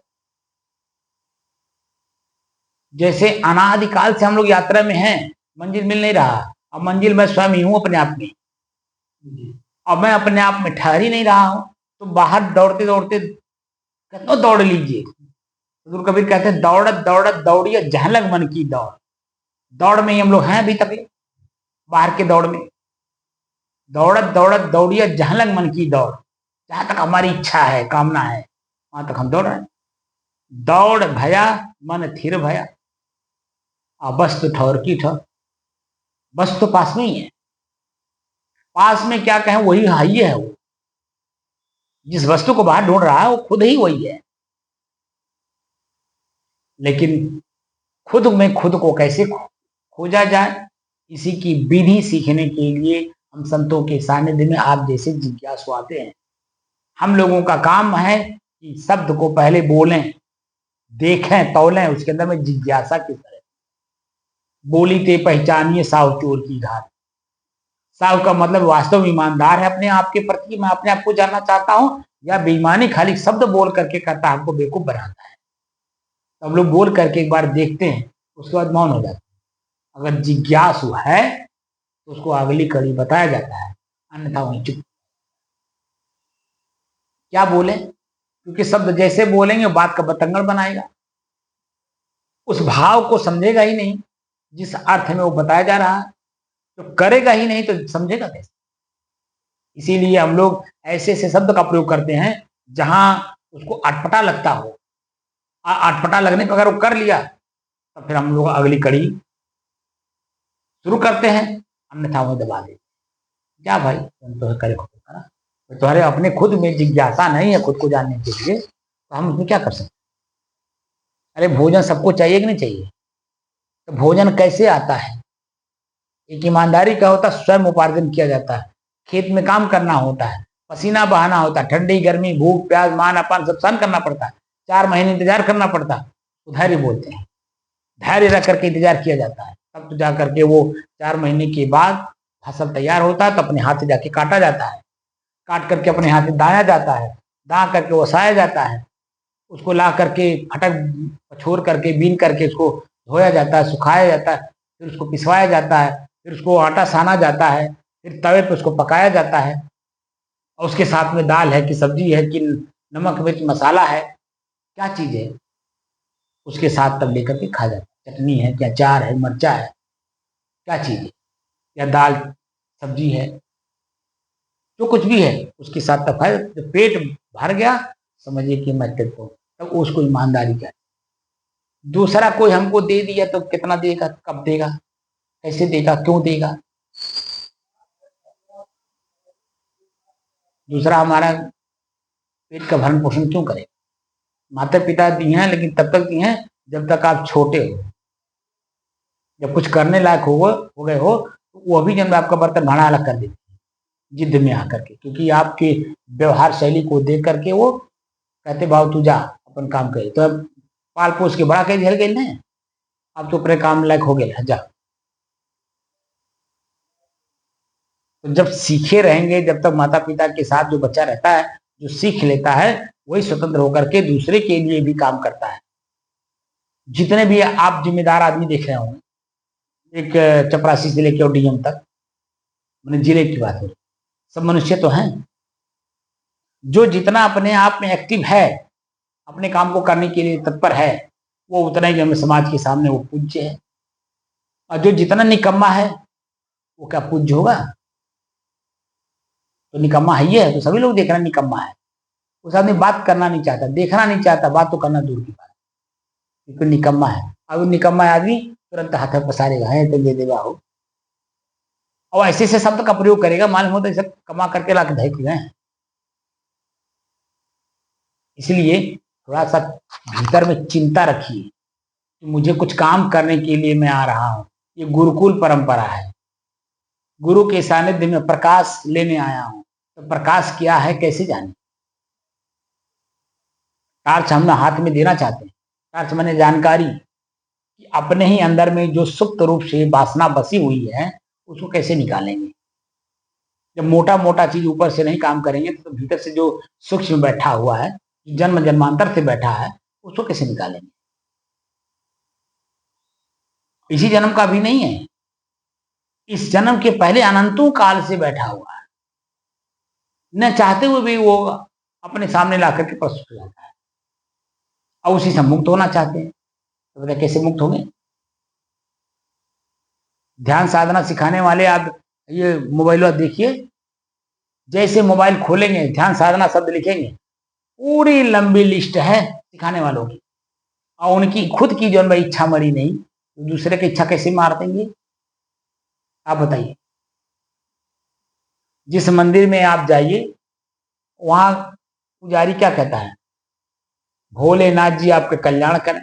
जैसे अनादिकाल से हम लोग यात्रा में हैं, मंजिल मिल नहीं रहा, अब मंजिल मैं स्वयं ही हूं अपने आप में। अब मैं अपने आप में ठहर ही नहीं रहा हूं, तो बाहर दौड़ते दौड़ते कितना दौड़ लीजिए। गुरु कबीर कहते हैं, दौड़त दौड़त दौड़िए जहलग मन की दौड़। दौड़ में ही हम लोग हैं अभी तक, बाहर के दौड़ में। दौड़त दौड़त दौड़िए जहलग मन की दौड़। जहां तक हमारी इच्छा है, कामना है, वहां तक हम दौड़ रहे हैं। दौड़ भया मन थिर भया, बस तो ठौर की ठौर। बस तो पास में ही है। पास में क्या कहें, वही हाई है। वो जिस वस्तु को बाहर ढूंढ रहा है वो खुद ही वही है। लेकिन खुद में खुद को कैसे खोजा जाए, इसी की विधि सीखने के लिए हम संतों के सानिध्य में आप जैसे जिज्ञासु आते हैं। हम लोगों का काम है कि शब्द को पहले बोलें, देखें, तौलें, उसके अंदर में जिज्ञासा की तरह। बोली ते पहचानिए साव चोर की घात, साहब का मतलब वास्तव में ईमानदार है अपने आप के प्रति, मैं अपने आप को जानना चाहता हूँ, या बेईमानी खाली शब्द बोल करके करता है, हमको बेवकूफ बनाता है। तो हम लोग बोल करके एक बार देखते हैं, उसके बाद मौन हो जाते हैं। अगर जिज्ञासु है तो उसको अगली कड़ी बताया जाता है, अन्यथा वहीं चुप। क्या बोले, क्योंकि शब्द जैसे बोलेंगे बात का बतंगड़ बनाएगा, उस भाव को समझेगा ही नहीं जिस अर्थ में वो बताया जा रहा है, तो करेगा ही नहीं तो समझेगा कैसे। इसीलिए हम लोग ऐसे ऐसे शब्द का प्रयोग करते हैं जहां उसको अटपटा लगता हो, अटपटा लगने पर अगर वो कर लिया तो फिर हम लोग अगली कड़ी शुरू करते हैं, अन्यथा वो दबा देते। क्या भाई तुम तो करे खुद करा, तो तुम्हारे अपने खुद में जिज्ञासा नहीं है खुद को जानने के लिए, तो हम उसमें क्या कर सकते। अरे भोजन सबको चाहिए कि नहीं चाहिए, तो भोजन कैसे आता है, एक ईमानदारी का होता है, स्वयं उपार्जन किया जाता है, खेत में काम करना होता है, पसीना बहाना होता है, ठंडी गर्मी भूख प्यास मान अपान सब सहन करना पड़ता है, 4 महीने इंतजार करना पड़ता है, तो धैर्य बोलते हैं। धैर्य रख करके इंतजार किया जाता है, तब तो जा करके वो 4 महीने के बाद फसल तैयार होता है, तो अपने हाथ से जाके काटा जाता है, काट करके अपने हाथ से दाया जाता है, दा करके ओसाया जाता है, उसको ला करके फटक छोड़ करके बीन करके उसको धोया जाता है, सुखाया जाता है, फिर उसको पिसवाया जाता है, फिर उसको आटा साना जाता है, फिर तवे पे उसको पकाया जाता है, और उसके साथ में दाल है कि सब्जी है कि नमक मिर्च मसाला है, क्या चीज़ है, उसके साथ तब लेकर के खा जाता है। चटनी है क्या, अचार है, मिर्चा है, क्या चीज़ है, या दाल सब्जी है, जो कुछ भी है उसके साथ तब खाए। जब पेट भर गया समझिए कि मैं तृप्त हूँ, तब उसको ईमानदारी क्या। दूसरा कोई हमको दे दिया तो कितना देगा, कब देगा, कैसे देगा, क्यों देगा। दूसरा हमारा पेट का भरण पोषण क्यों करे। माता पिता दिए हैं लेकिन तब तक दिए हैं जब तक आप छोटे हो, जब कुछ करने लायक हो गए हो तो वो भी जब आपका बर्तन भाड़ा अलग कर देते हैं जिद में आकर के, क्योंकि आपके व्यवहार शैली को देख करके वो कहते भाव तू जा अपन काम करे, तो अब पाल पोस के बड़ा कहीं झेल गए ना, अब तो अपने काम लायक हो गए जा। तो जब सीखे रहेंगे, जब तक माता पिता के साथ जो बच्चा रहता है, जो सीख लेता है वही स्वतंत्र होकर के दूसरे के लिए भी काम करता है। जितने भी आप जिम्मेदार आदमी देख रहे होंगे, एक चपरासी से लेकर डीएम तक, मैंने जिले की बात हो, सब मनुष्य तो हैं। जो जितना अपने आप में एक्टिव है, अपने काम को करने के लिए तत्पर है, वो उतना ही हमें समाज के सामने वो पूज्य है, और जो जितना निकम्मा है वो क्या पूज्य होगा। तो निकम्मा है, ये है तो सभी लोग देख रहे हैं निकम्मा है, उस आदमी बात करना नहीं चाहता, देखना नहीं चाहता, बात तो करना दूर की बात, क्योंकि निकम्मा है। अब निकम्मा आदमी तुरंत हाथ पसारेगा, है तो दे देगा हो, और ऐसे ऐसे शब्द का प्रयोग करेगा, मालूम होता है सब कमा करके ला के धैक गए। इसलिए थोड़ा सा भीतर में चिंता रखिए कि मुझे कुछ काम करने के लिए मैं आ रहा हूँ, ये गुरुकुल परंपरा है, गुरु के सानिध्य में प्रकाश लेने आया हूँ, तो प्रकाश क्या है कैसे जाने। टार्च हम हाथ में देना चाहते हैं, टार्च मैंने जानकारी कि अपने ही अंदर में जो सुप्त रूप से वासना बसी हुई है उसको कैसे निकालेंगे। जब मोटा मोटा चीज ऊपर से नहीं काम करेंगे तो भीतर से जो सूक्ष्म बैठा हुआ है, जन्म जन्मांतर से बैठा है, उसको कैसे निकालेंगे। इसी जन्म का भी नहीं है, इस जन्म के पहले अनंतों काल से बैठा हुआ है, न चाहते हुए भी वो अपने सामने ला करके प्रस्तुत हो जाता है, और उसी से मुक्त होना चाहते हैं। तो बताइए कैसे मुक्त होंगे। ध्यान साधना सिखाने वाले आप ये मोबाइल देखिए, जैसे मोबाइल खोलेंगे ध्यान साधना शब्द लिखेंगे, पूरी लंबी लिस्ट है सिखाने वालों की, और उनकी खुद की जो इच्छा मरी नहीं, तो दूसरे की इच्छा कैसे मार देंगे आप बताइए। जिस मंदिर में आप जाइए वहां पुजारी क्या कहता है, भोलेनाथ जी आपके कल्याण करें,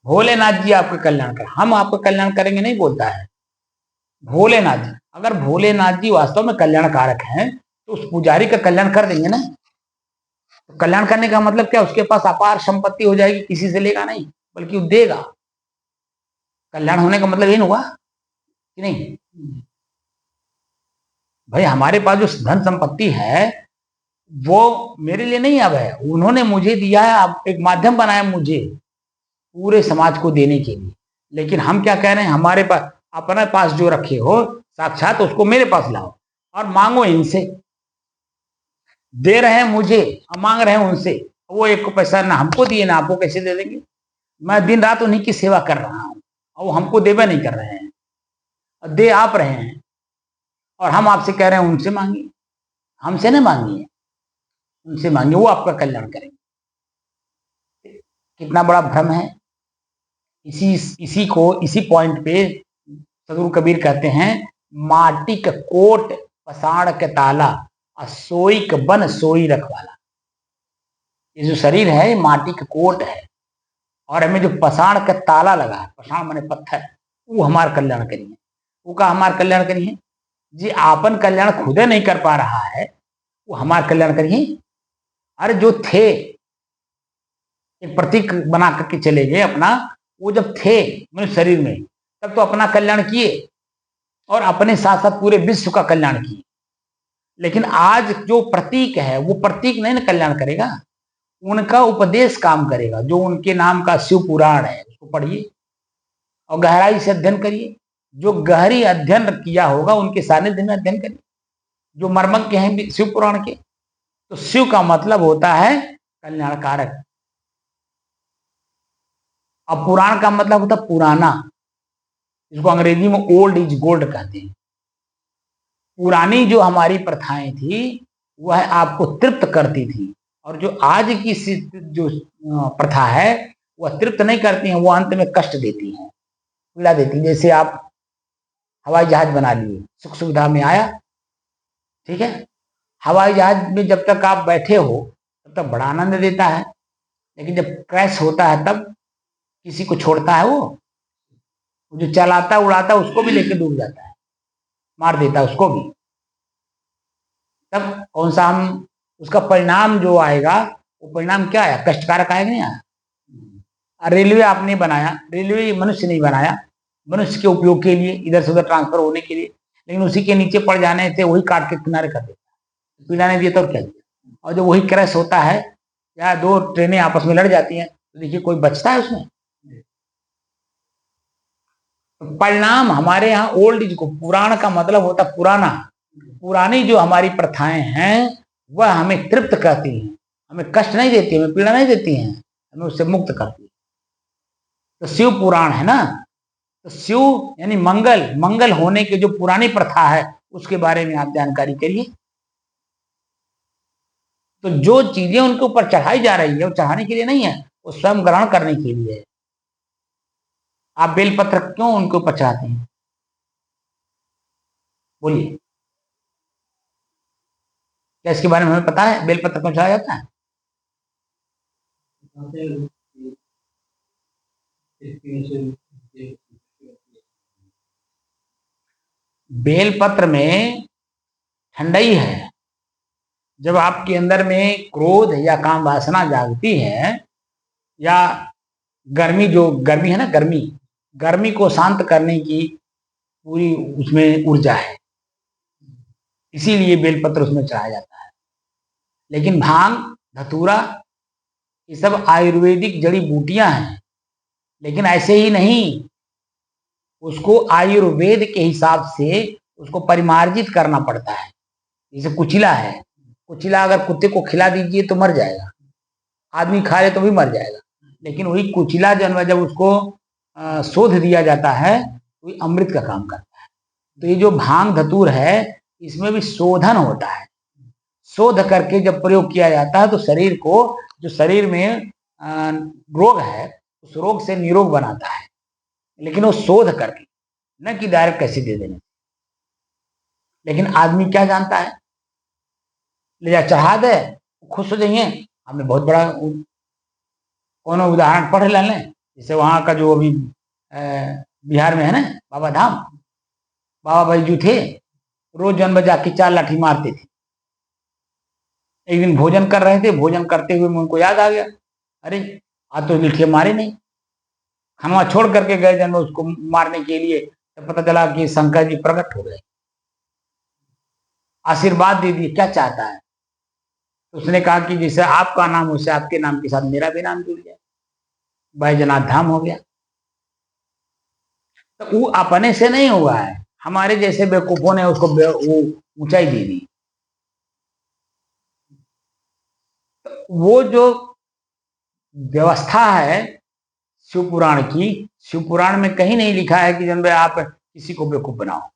भोलेनाथ जी आपके कल्याण करें, हम आपका कल्याण करेंगे नहीं बोलता है, भोलेनाथ जी। अगर भोलेनाथ जी वास्तव में कल्याण कारक हैं तो उस पुजारी का कल्याण कर देंगे ना। तो कल्याण करने का मतलब क्या, उसके पास अपार संपत्ति हो जाएगी, किसी से लेगा नहीं बल्कि वो देगा। कल्याण होने का मतलब ये हुआ कि नहीं? भाई हमारे पास जो धन संपत्ति है वो मेरे लिए नहीं अब है, उन्होंने मुझे दिया है, अब एक माध्यम बनाया मुझे पूरे समाज को देने के लिए। लेकिन हम क्या कह रहे हैं, हमारे पास अपने पास जो रखे हो साक्षात उसको मेरे पास लाओ और मांगो इनसे। दे रहे हैं मुझे, हम मांग रहे हैं उनसे, वो एक पैसा ना हमको दिए ना आपको कैसे दे देंगे? मैं दिन रात उन्हीं की सेवा कर रहा हूँ और वो हमको देवे नहीं कर रहे हैं, दे आप रहे हैं और हम आपसे कह रहे हैं उनसे मांगिए। हमसे नहीं मांगिए, उनसे मांगिए, वो आपका कल्याण करेंगे। कितना बड़ा भ्रम है। इसी पॉइंट पे सदगुरु कबीर कहते हैं, माटी का कोट पसाड़ के ताला सोई का बन सोई रखवाला। ये जो शरीर है माटी का कोट है और हमें जो पसाड़ का ताला लगा है, पसाड़ माने पत्थर, वो हमारा कल्याण करिए। वो का हमारा कल्याण करिए जी, आपन कल्याण खुदे नहीं कर पा रहा है, वो हमारा कल्याण करिए। अरे जो थे एक प्रतीक बना करके चले गए अपना, वो जब थे मनुष्य शरीर में तब तो अपना कल्याण किए और अपने साथ साथ पूरे विश्व का कल्याण किए। लेकिन आज जो प्रतीक है वो प्रतीक नहीं ना कल्याण करेगा, उनका उपदेश काम करेगा। जो उनके नाम का शिव पुराण है उसको पढ़िए और गहराई से अध्ययन करिए। जो गहरी अध्ययन किया होगा उनके सानिध्य में अध्ययन करिए, जो मर्मज्ञ हैं शिव पुराण के। तो शिव का मतलब होता है कल्याणकारक, अब पुराण का मतलब होता है पुराना, जिसको अंग्रेजी में ओल्ड इज गोल्ड कहते हैं। पुरानी जो हमारी प्रथाएं थी वह आपको तृप्त करती थी, और जो आज की जो प्रथा है वह तृप्त नहीं करती हैं, वो अंत में कष्ट देती हैं, पीड़ा देती हैं। जैसे आप हवाई जहाज बना लिए, सुख सुविधा में आया, ठीक है, हवाई जहाज में जब तक आप बैठे हो तब तक बड़ा आनंद देता है, लेकिन जब क्रैश होता है तब किसी को छोड़ता है, वो जो चलाता उड़ाता उसको भी लेके डूब जाता है, मार देता है उसको भी। तब कौन सा हम उसका परिणाम जो आएगा, वो परिणाम क्या आया? कष्टकारक आएगा नहीं आया। रेलवे आपने बनाया, रेलवे मनुष्य नहीं बनाया, मनुष्य के उपयोग के लिए, इधर से उधर ट्रांसफर होने के लिए, लेकिन उसी के नीचे पड़ जाने से वही काट के किनारे कर देता, पीड़ा नहीं दिया तो क्या दिया। और जब वही क्रैश होता है या दो ट्रेनें आपस में लड़ जाती हैं तो देखिए कोई बचता है उसमें। परिणाम हमारे यहाँ ओल्ड इज को, पुराण का मतलब होता पुराना, पुरानी जो हमारी प्रथाएं हैं वह हमें तृप्त करती हैं, हमें कष्ट नहीं देती, हमें पीड़ा नहीं देती हैं, हमें उससे मुक्त करती है। तो शिव पुराण है ना, तो शिव यानी मंगल, मंगल होने की जो पुरानी प्रथा है उसके बारे में आप जानकारी करिए। तो जो चीजें उनके ऊपर चढ़ाई जा रही है वो चढ़ाने के लिए नहीं है, वो स्वयं ग्रहण करने के लिए है। आप बेलपत्र क्यों उनके ऊपर चढ़ाते हैं? बोलिए, क्या इसके बारे में हमें पता है बेलपत्र क्यों चढ़ाया जाता है? बेलपत्र में ठंडाई है। जब आपके अंदर में क्रोध या काम वासना जागती है, या गर्मी, जो गर्मी है ना, गर्मी, गर्मी को शांत करने की पूरी उसमें ऊर्जा है, इसीलिए बेलपत्र उसमें चढ़ाया जाता है। लेकिन भांग, धतूरा, ये सब आयुर्वेदिक जड़ी बूटियां हैं, लेकिन ऐसे ही नहीं, उसको आयुर्वेद के हिसाब से उसको परिमार्जित करना पड़ता है। जैसे कुचिला है, कुचिला अगर कुत्ते को खिला दीजिए तो मर जाएगा, आदमी खा ले तो भी मर जाएगा, लेकिन वही कुचिला जानवर जब उसको शोध दिया जाता है तो ये अमृत का काम करता है। तो ये जो भांग धतूर है इसमें भी शोधन होता है, शोध करके जब प्रयोग किया जाता है तो शरीर को, जो शरीर में रोग है उस रोग से निरोग बनाता है, लेकिन वो शोध करके, न कि डायरेक्ट कैसे दे देने। लेकिन आदमी क्या जानता है, ले जा चढ़ा दे, खुश हो जाइए। हमने बहुत बड़ा कौन उदाहरण पढ़ लें, जैसे वहाँ का जो अभी बिहार में है ना बाबा धाम, बाबा बैजू थे, रोज जन बजा के 4 लाठी मारते थे। एक दिन भोजन कर रहे थे, भोजन करते हुए उनको याद आ गया, अरे आज तो लिठिया मारे नहीं, खाना छोड़ करके गए जन उसको मारने के लिए, तो पता चला कि शंकर जी प्रकट हो गए, आशीर्वाद दे दिए, क्या चाहता है। तो उसने कहा कि जैसे आपका नाम उससे आपके नाम के साथ मेरा भी नाम जुड़ गया, बैजनाथ धाम हो गया। तो वो अपने से नहीं हुआ है, हमारे जैसे बेवकूफों ने उसको वो ऊंचाई दे दी। तो वो जो व्यवस्था है शिव पुराण की, शिव पुराण में कहीं नहीं लिखा है कि जन भाई आप किसी को बेवकूफ बनाओ।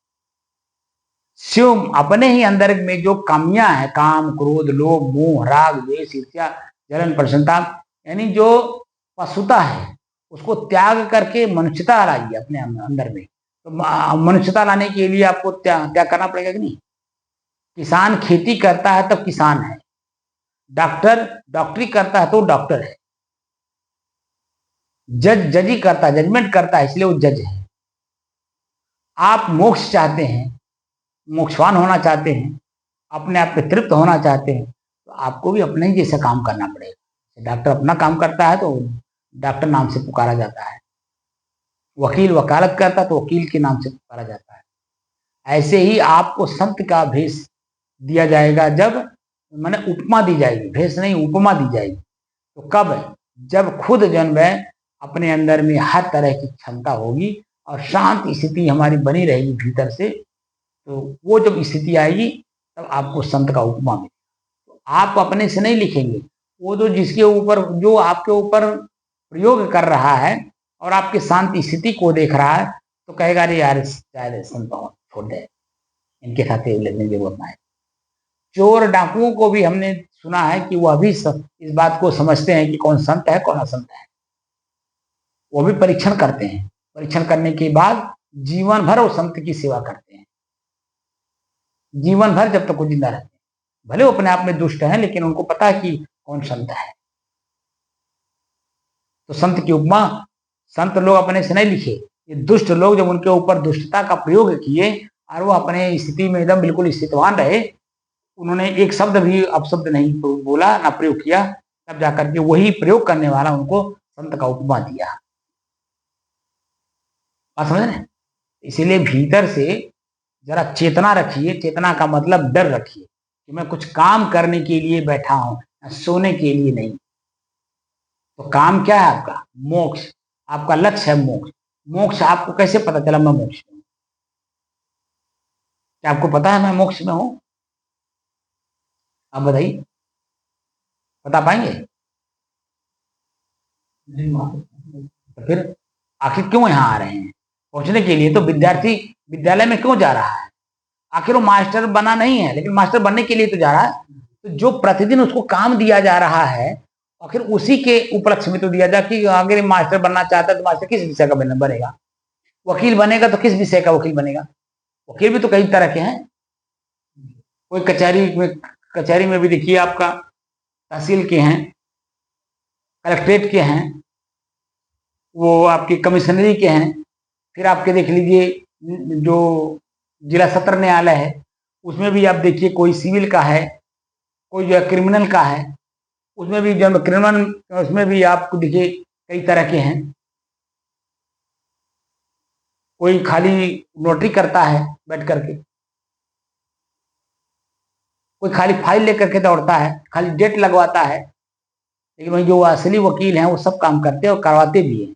शिव अपने ही अंदर में जो कामियां है, काम क्रोध लोभ मोह राग द्वेष ईर्ष्या जलन प्रसन्नता, यानी जो पशुता है उसको त्याग करके मनुष्यता लाइए अपने अंदर में। तो मनुष्यता लाने के लिए आपको त्याग करना पड़ेगा कि नहीं। किसान खेती करता है तब किसान है, डॉक्टर डॉक्टरी करता है तो डॉक्टर है, जज जजी करता है, जजमेंट करता है, इसलिए वो जज है। आप मोक्ष चाहते हैं, मोक्षवान होना चाहते हैं, अपने आप पे तृप्त होना चाहते हैं, तो आपको भी अपने ही जैसा काम करना पड़ेगा। डॉक्टर अपना काम करता है तो डॉक्टर नाम से पुकारा जाता है, वकील वकालत करता है तो वकील के नाम से पुकारा जाता है। ऐसे ही आपको संत का भेष दिया जाएगा, जब मैंने उपमा दी जाएगी, भेष नहीं उपमा दी जाएगी। तो कब? जब खुद जन्म अपने अंदर में हर तरह की क्षमता होगी और शांत स्थिति हमारी बनी रहेगी भीतर से, तो वो जब स्थिति आएगी तब आपको संत का उपमा मिलेगा। तो आप अपने से नहीं लिखेंगे, वो जो जिसके ऊपर जो आपके ऊपर प्रयोग कर रहा है और आपकी शांत स्थिति को देख रहा है तो कहेगा अरे यार शायद संत छोड़ दे, इनके साथ लेने की जरूरत नहीं। चोर डाकुओं को भी हमने सुना है कि वह भी इस बात को समझते हैं कि कौन संत है कौन असंत है। वो भी परीक्षण करते हैं, परीक्षण करने के बाद जीवन भर वो संत की सेवा करते हैं, जीवन भर जब तक वो जिंदा रहते हैं। भले वो अपने आप में दुष्ट हैं लेकिन उनको पता है कि कौन संत है। तो संत की उपमा संत लोग अपने से नहीं लिखे, ये दुष्ट लोग जब उनके ऊपर दुष्टता का प्रयोग किए और वो अपने स्थिति में एकदम बिल्कुल स्थितवान रहे, उन्होंने एक शब्द भी अपशब्द नहीं बोला ना प्रयोग किया, तब जाकर के वही प्रयोग करने वाला उनको संत का उपमा दिया। बात समझ रहे? इसीलिए भीतर से जरा चेतना रखिए, चेतना का मतलब डर रखिए कि मैं कुछ काम करने के लिए बैठा हूं, सोने के लिए नहीं। तो काम क्या है आपका? मोक्ष। आपका लक्ष्य है मोक्ष। मोक्ष आपको कैसे पता चला मैं मोक्ष में हूं? क्या आपको पता है मैं मोक्ष में हूं? आप बताइए, बता पाएंगे? तो फिर आखिर क्यों यहाँ आ रहे हैं? पहुंचने के लिए। तो विद्यार्थी विद्यालय में क्यों जा रहा है? आखिर वो मास्टर बना नहीं है, लेकिन मास्टर बनने के लिए तो जा रहा है। तो जो प्रतिदिन उसको काम दिया जा रहा है आखिर उसी के उपलक्ष्य में तो दिया जा कि अगर मास्टर बनना चाहता है तो मास्टर किस विषय का बनेगा, वकील बनेगा तो किस विषय का वकील बनेगा। वकील भी तो कई तरह के हैं। कोई कचहरी में भी देखिए आपका तहसील के हैं, कलेक्ट्रेट के हैं, वो आपके कमिश्नरी के हैं, फिर आपके देख लीजिए जो जिला सत्र न्यायालय है उसमें भी आप देखिए कोई सिविल का है, कोई जो है क्रिमिनल का है, उसमें भी जो क्रिमिनल उसमें भी आपको देखिए कई तरह के हैं। कोई खाली नोटरी करता है बैठ करके, कोई खाली फाइल लेकर के दौड़ता है, खाली डेट लगवाता है, लेकिन वही जो असली वकील हैं वो सब काम करते हैं और करवाते भी हैं,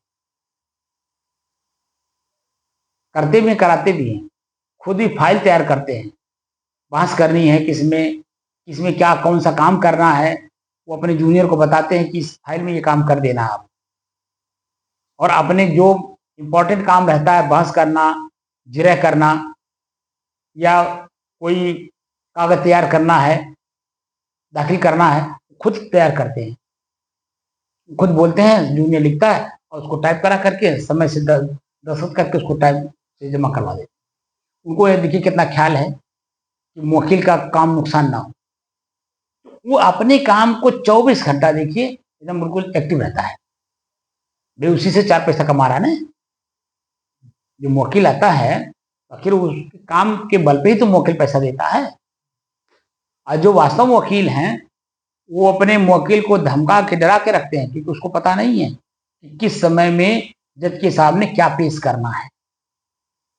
करते भी हैं कराते भी हैं। खुद ही फाइल तैयार करते हैं, बहस करनी है किसमें किसमें क्या कौन सा काम करना है, वो अपने जूनियर को बताते हैं कि इस फाइल में ये काम कर देना आप। और अपने जो इम्पोर्टेंट काम रहता है बहस करना, जिरह करना या कोई कागज तैयार करना है, दाखिल करना है, खुद तैयार करते हैं, खुद बोलते हैं, जूनियर लिखता है और उसको टाइप करा करके समय से दस्तखत करके उसको टाइप से जमा करवा देते हैं। उनको ये देखिए कितना ख्याल है कि वकील का काम नुकसान ना हो। वो अपने काम को 24 घंटा देखिए एकदम बिल्कुल एक्टिव रहता है, भाई उसी से 4 पैसा कमा रहा है ना। जो वकील आता है आखिर उस काम के बल पे ही तो वकील पैसा देता है। और जो वास्तव वकील हैं वो अपने वकील को धमका के डरा के रखते हैं, क्योंकि उसको पता नहीं है कि किस समय में जज के सामने क्या पेश करना है।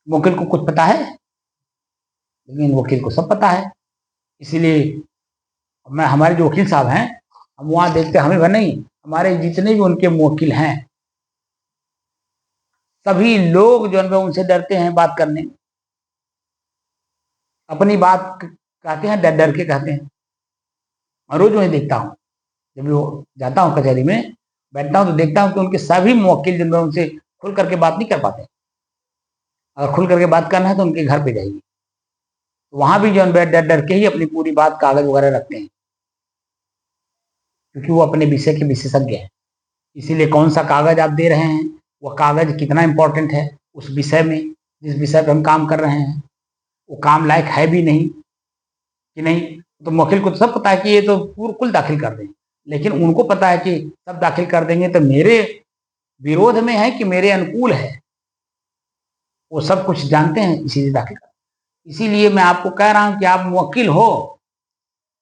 वकील को कुछ पता है? लेकिन वकील को सब पता है। इसीलिए मैं, हमारे जो वकील साहब हैं, हम वहाँ देखते, हमें भर नहीं, हमारे जितने भी उनके वकील हैं, सभी लोग जो है उनसे डरते हैं बात करने। अपनी बात कहते हैं, डर डर के कहते हैं। और रोज मैं देखता हूँ, जब वो जाता हूँ कचहरी में बैठता हूँ तो देखता हूँ कि उनके सभी वकील जो है उनसे खुल करके बात नहीं कर पाते। अगर खुल करके बात करना है तो उनके घर पे जाइए, तो वहां भी जो है डर डर के ही अपनी पूरी बात कागज वगैरह रखते हैं, क्योंकि वो अपने विषय के विशेषज्ञ हैं। इसीलिए कौन सा कागज आप दे रहे हैं, वह कागज कितना इंपॉर्टेंट है उस विषय में, जिस विषय पर हम काम कर रहे हैं, वो काम लायक है भी नहीं कि नहीं। तो वकील को तो सब पता है कि ये तो पूरा कुल दाखिल कर दें, लेकिन उनको पता है कि सब दाखिल कर देंगे तो मेरे विरोध में है कि मेरे अनुकूल है, वो सब कुछ जानते हैं, इसीलिए दाखिल कर। इसीलिए मैं आपको कह रहा हूं कि आप वकील हो,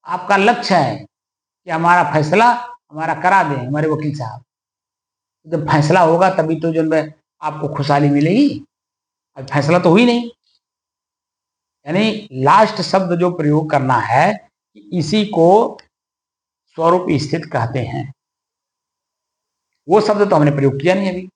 आपका लक्ष्य है कि हमारा फैसला हमारा करा दें हमारे वकील साहब। जब फैसला होगा तभी तो जो है आपको खुशहाली मिलेगी। अब फैसला तो हुई नहीं, यानी लास्ट शब्द जो प्रयोग करना है, इसी को स्वरूप स्थित कहते हैं। वो शब्द तो हमने प्रयोग किया नहीं अभी।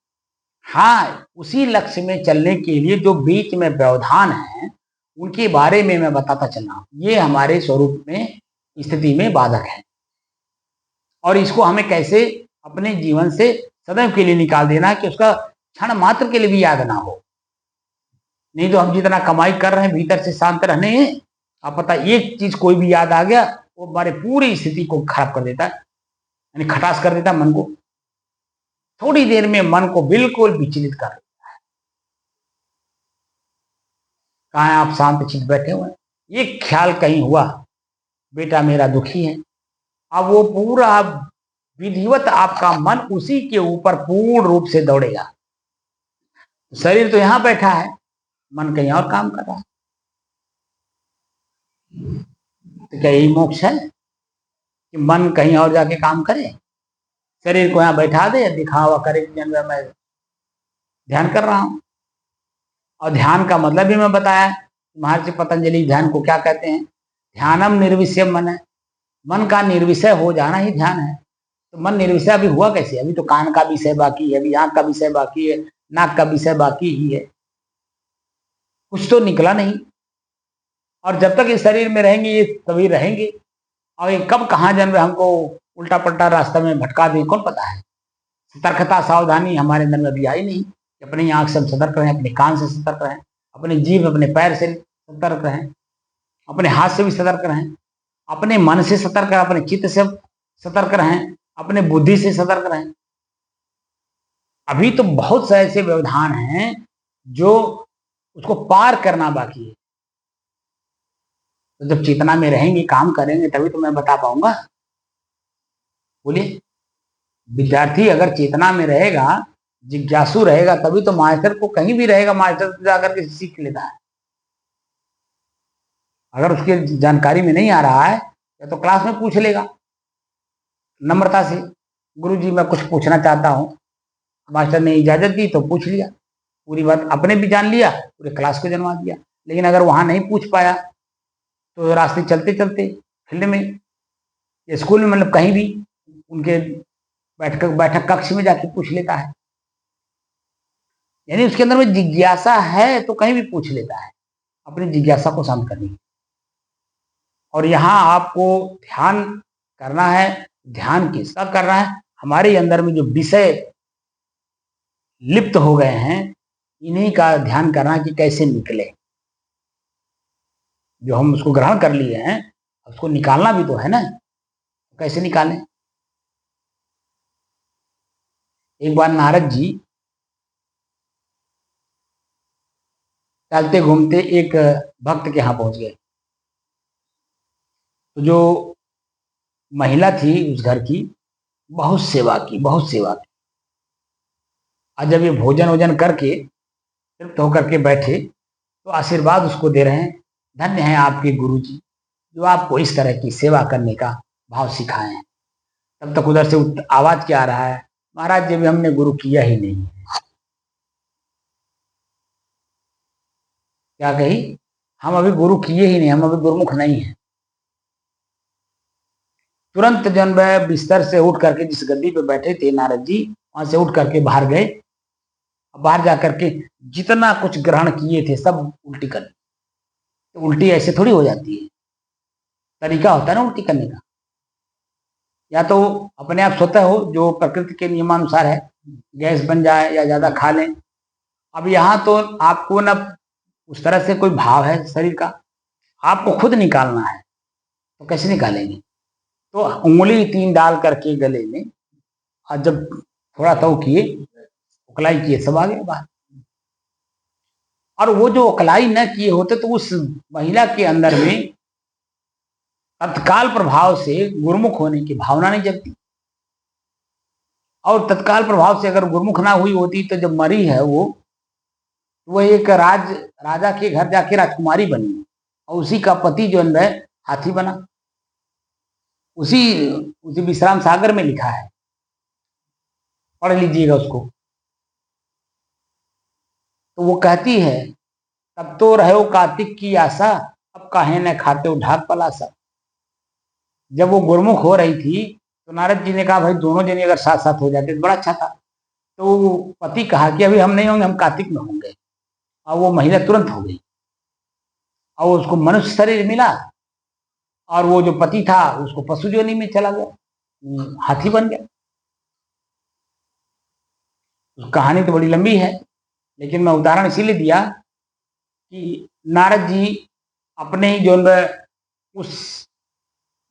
हाँ, उसी लक्ष्य में चलने के लिए जो बीच में व्यवधान है, उनके बारे में मैं बताता चला। ये हमारे स्वरूप में स्थिति में बाधक है, और इसको हमें कैसे अपने जीवन से सदैव के लिए निकाल देना कि उसका क्षण मात्र के लिए भी याद ना हो। नहीं तो हम जितना कमाई कर रहे हैं भीतर से शांत रहने हैं, आप पता एक चीज कोई भी याद आ गया, वो हमारे पूरी स्थिति को खराब कर देता है, यानी खटास कर देता है मन को। थोड़ी देर में मन को बिल्कुल विचलित कर देता है। कहाँ आप शांत चित बैठे हुए, एक ख्याल कहीं हुआ बेटा मेरा दुखी है, अब वो पूरा विधिवत आपका मन उसी के ऊपर पूर्ण रूप से दौड़ेगा। शरीर तो यहां बैठा है, मन कहीं और काम कर रहा है। तो क्या यही मोक्ष है कि मन कहीं और जाके काम करे, शरीर को यहां बैठा दे, दिखावा करे कि मैं ध्यान कर रहा हूं। और ध्यान का मतलब भी मैं बताया, महर्षि पतंजलि ध्यान को क्या कहते हैं, ध्यानम निर्विषय मन है। मन का निर्विषय हो जाना ही ध्यान है। तो मन निर्विषय अभी हुआ कैसे? अभी तो कान का विषय बाकी है, अभी आंख का विषय बाकी है, नाक का विषय बाकी ही है, कुछ तो निकला नहीं। और जब तक इस शरीर में रहेंगे ये तभी रहेंगे, और ये कब कहाँ जन्म हमको उल्टा पल्टा रास्ता में भटका दे कौन पता है। सतर्कता सावधानी हमारे अंदर में अभी आई नहीं कि अपनी आंख से हम सतर्क रहें, अपने कान से सतर्क रहें, अपने जीभ अपने पैर से सतर्क रहें, अपने हाथ से भी सतर्क रहें, अपने मन से सतर्क रहें, अपने चित्त से सतर्क रहें, अपने बुद्धि से सतर्क रहें। अभी तो बहुत से ऐसे व्यवधान हैं जो उसको पार करना बाकी है। तो जब चेतना में रहेंगे, काम करेंगे, तभी तो मैं बता पाऊंगा। बोलिए, विद्यार्थी अगर चेतना में रहेगा, जिज्ञासु रहेगा, तभी तो मास्टर को कहीं भी रहेगा, मास्टर से जाकर के सीख लेता है। अगर उसके जानकारी में नहीं आ रहा है तो क्लास में पूछ लेगा नम्रता से, गुरुजी मैं कुछ पूछना चाहता हूँ। मास्टर ने इजाजत दी तो पूछ लिया, पूरी बात अपने भी जान लिया, पूरे क्लास को जनवा दिया। लेकिन अगर वहां नहीं पूछ पाया तो रास्ते चलते चलते फील्ड में या स्कूल में, मतलब कहीं भी उनके बैठक कक्ष में जाके पूछ लेता है। यानी उसके अंदर में जिज्ञासा है तो कहीं भी पूछ लेता है, अपनी जिज्ञासा को शांत करने की। और यहाँ आपको ध्यान करना है। ध्यान किसका करना है? हमारे अंदर में जो विषय लिप्त हो गए हैं, इन्हीं का ध्यान करना है कि कैसे निकले। जो हम उसको ग्रहण कर लिए हैं उसको निकालना भी तो है ना, कैसे निकालें। एक बार नारद जी चलते घूमते एक भक्त के यहाँ पहुंच गए। तो जो महिला थी उस घर की, बहुत सेवा की, बहुत सेवा की। और जब ये भोजन वोजन करके तृप्त होकर के बैठे तो आशीर्वाद उसको दे रहे हैं, धन्य है आपके गुरु जी जो आपको इस तरह की सेवा करने का भाव सिखाए हैं। तब तक उधर से आवाज क्या आ रहा है, महाराज जी भी हमने गुरु किया ही नहीं है। क्या कही? हम अभी गुरु किए ही नहीं, हम अभी गुरुमुख नहीं है। तुरंत जन वह बिस्तर से उठ करके, जिस गद्दी पे बैठे थे नारद जी, वहां से उठ करके बाहर गए। बाहर जाकर के जितना कुछ ग्रहण किए थे सब उल्टी कर दी। तो उल्टी ऐसे थोड़ी हो जाती है, तरीका होता है ना उल्टी करने का। या तो अपने आप स्वतः हो, जो प्रकृति के नियमानुसार है, गैस बन जाए या ज्यादा खा लें। अब यहाँ तो आपको ना उस तरह से कोई भाव है शरीर का, आपको खुद निकालना है, तो कैसे निकालेंगे? तो उंगली 3 डाल करके गले में, और जब थोड़ा तो किए, उकलाई किए, सब आ गए बाहर। और वो जो उकलाई न किए होते तो उस महिला के अंदर में तत्काल प्रभाव से गुरुमुख होने की भावना नहीं जगती। और तत्काल प्रभाव से अगर गुरुमुख ना हुई होती तो जब मरी है वो एक राजा के घर जाके राजकुमारी बनी, और उसी का पति जो है हाथी बना। उसी उसी विश्राम सागर में लिखा है, पढ़ लीजिएगा उसको। तो वो कहती है, तब तो रहो कार्तिक की आशा, अब काहे न खाते हो ढाक पलासा। जब वो गुरुमुख हो रही थी तो नारद जी ने कहा भाई दोनों जने अगर साथ साथ हो जाते तो बड़ा अच्छा था। तो पति कहा कि अभी हम नहीं होंगे, हम कार्तिक में होंगे। और वो महिला तुरंत हो गई, और उसको मनुष्य शरीर मिला, और वो जो पति था उसको पशु योनि में चला गया, हाथी बन गया। कहानी तो बड़ी लंबी है, लेकिन मैं उदाहरण इसीलिए दिया कि नारद जी अपने ही जो उस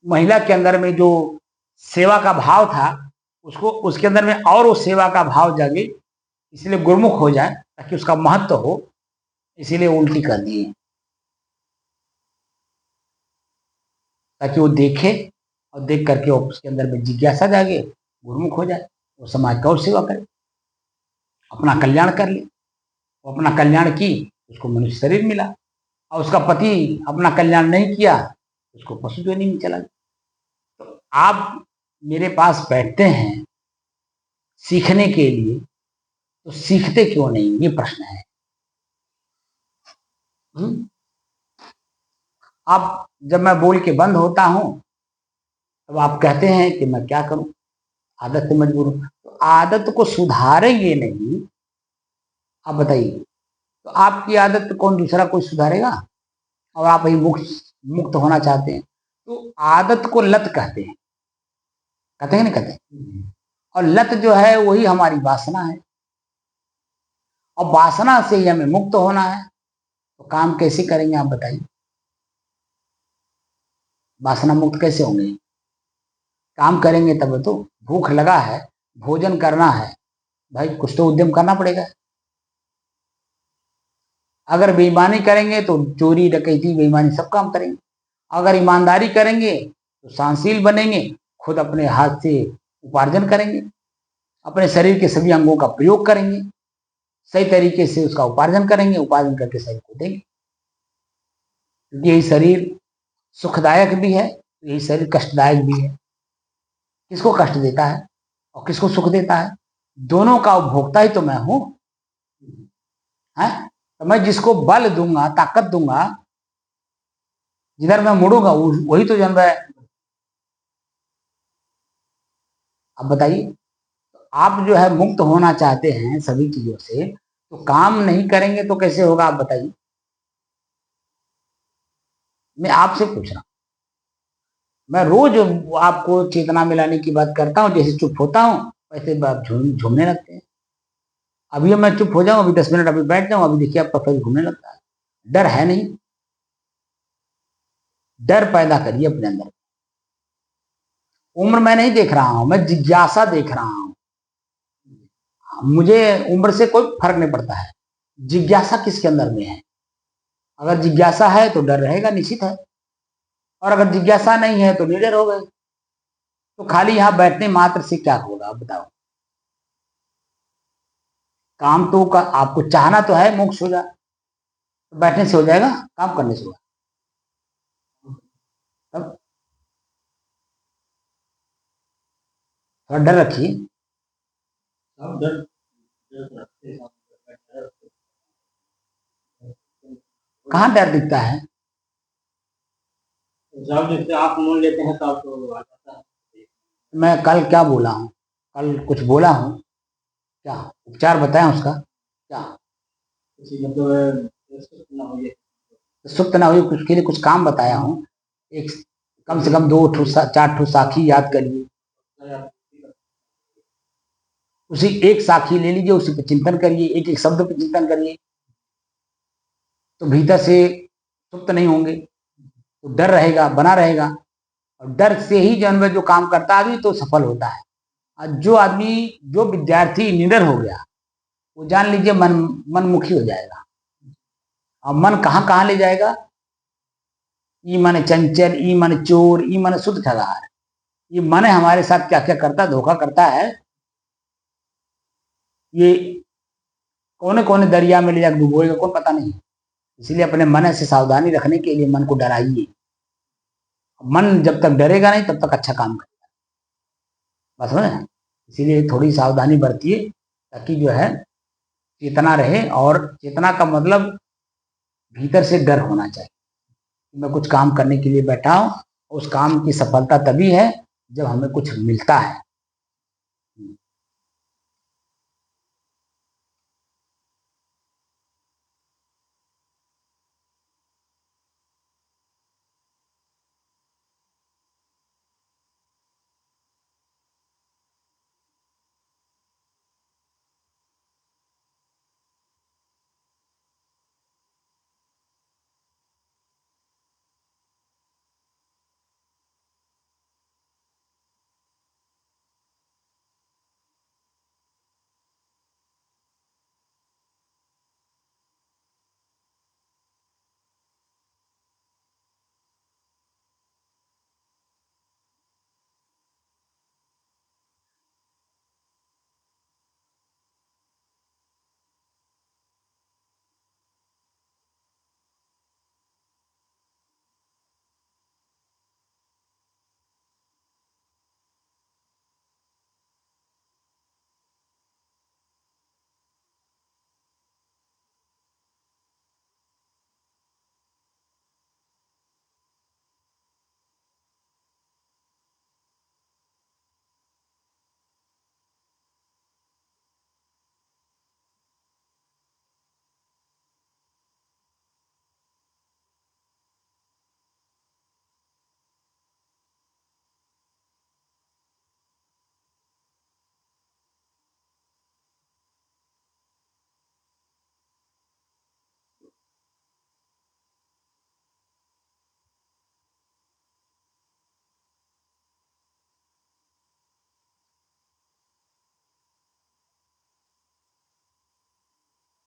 महिला के अंदर में जो सेवा का भाव था, उसको उसके अंदर में और उस सेवा का भाव जागे, इसलिए गुरुमुख हो जाए ताकि उसका महत्व हो, इसीलिए उल्टी कर दिए, ताकि वो देखे, और देख करके उसके अंदर में जिज्ञासा जागे, गुरुमुख हो जाए, वो समाज का और सेवा करे, अपना कल्याण कर ले। वो अपना कल्याण की, उसको मनुष्य शरीर मिला। और उसका पति अपना कल्याण नहीं किया, उसको पशु योनि में चला गया। तो आप मेरे पास बैठते हैं सीखने के लिए, तो सीखते क्यों नहीं, ये प्रश्न है। अब जब मैं बोल के बंद होता हूं तब आप कहते हैं कि मैं क्या करूं, आदत से मजबूर हूं। तो आदत को सुधारेंगे नहीं, आप बताइए, तो आपकी आदत कौन दूसरा कोई सुधारेगा? और आप ही मुक्त मुक्त होना चाहते हैं, तो आदत को लत कहते हैं ना, कहते हैं। और लत जो है वही हमारी वासना है, और वासना से ही हमें मुक्त होना है। तो काम कैसे करेंगे आप बताइए? वासना मुक्त कैसे होंगे? काम करेंगे तब तो। भूख लगा है, भोजन करना है, भाई कुछ तो उद्यम करना पड़ेगा। अगर बेईमानी करेंगे तो चोरी डकैती बेईमानी सब काम करेंगे। अगर ईमानदारी करेंगे तो सहनशील बनेंगे, खुद अपने हाथ से उपार्जन करेंगे, अपने शरीर के सभी अंगों का प्रयोग करेंगे, सही तरीके से उसका उपार्जन करेंगे, उपार्जन करके शरीर को देंगे। क्योंकि यही शरीर सुखदायक भी है, यही शरीर कष्टदायक भी है। किसको कष्ट देता है और किसको सुख देता है? दोनों का उपभोक्ता ही तो मैं हूं, है? तो मैं जिसको बल दूंगा, ताकत दूंगा, जिधर मैं मुड़ूंगा वही तो जन्म है। अब बताइए, तो आप जो है मुक्त होना चाहते हैं सभी चीजों से, तो काम नहीं करेंगे तो कैसे होगा आप बताइए? मैं आपसे पूछ रहा हूं। मैं रोज आपको चेतना मिलाने की बात करता हूं, जैसे चुप होता हूं वैसे आप झूमने लगते हैं। अभी मैं चुप हो जाऊं, अभी 10 मिनट अभी बैठ जाऊं, अभी देखिए आपका फेस घूमने लगता है। डर है नहीं, डर पैदा करिए अपने अंदर। उम्र मैं नहीं देख रहा हूं, मैं जिज्ञासा देख रहा हूं। मुझे उम्र से कोई फर्क नहीं पड़ता है, जिज्ञासा किसके अंदर में है। अगर जिज्ञासा है तो डर रहेगा, निश्चित है। और अगर जिज्ञासा नहीं है तो निडर हो गए। तो खाली यहाँ बैठने मात्र से क्या होगा आप बताओ? काम तो आपको चाहना तो है मोक्ष हो जाए, तो बैठने से हो जाएगा? काम करने से होगा? तब थोड़ा डर रखिए। सब डर डर रखते हैं, सब डर रखते हैं। कहाँ डर दिखता है? जब जैसे आप मोल लेते हैं तब तो आ जाता है। मैं कल क्या बोला हूँ? कल कुछ बोला हूँ क्या? उपचार बताएं उसका क्या? किसी मतलब ना हो ये। सुप्त ना हुई उसके लिए कुछ काम बताया हूँ। एक कम से कम 4 ठो साखी याद करिए, उसी एक साखी ले लीजिए, उसी पे चिंतन करिए, एक एक शब्द पे चिंतन करिए, तो भीतर से सुप्त नहीं होंगे, तो डर रहेगा, बना रहेगा। और डर से ही जानवर जो काम करता है आदमी तो सफल होता है। और जो विद्यार्थी निडर हो गया वो जान लीजिए मनमुखी हो जाएगा। और मन कहाँ कहाँ ले जाएगा? ई मन चंचल, ई मन चोर, ई मन शुद्ध ठगार। ये मन हमारे साथ क्या क्या करता है, धोखा करता है। ये कोने कोने दरिया में ले जाकर डुबोएगा कौन पता नहीं। इसलिए अपने मन से सावधानी रखने के लिए मन को डराइए। मन जब तक डरेगा नहीं तब तक अच्छा काम करेगा। बस समझे? इसीलिए थोड़ी सावधानी बरतिए ताकि जो है चेतना रहे। और चेतना का मतलब भीतर से डर होना चाहिए। मैं कुछ काम करने के लिए बैठा हूँ, उस काम की सफलता तभी है जब हमें कुछ मिलता है।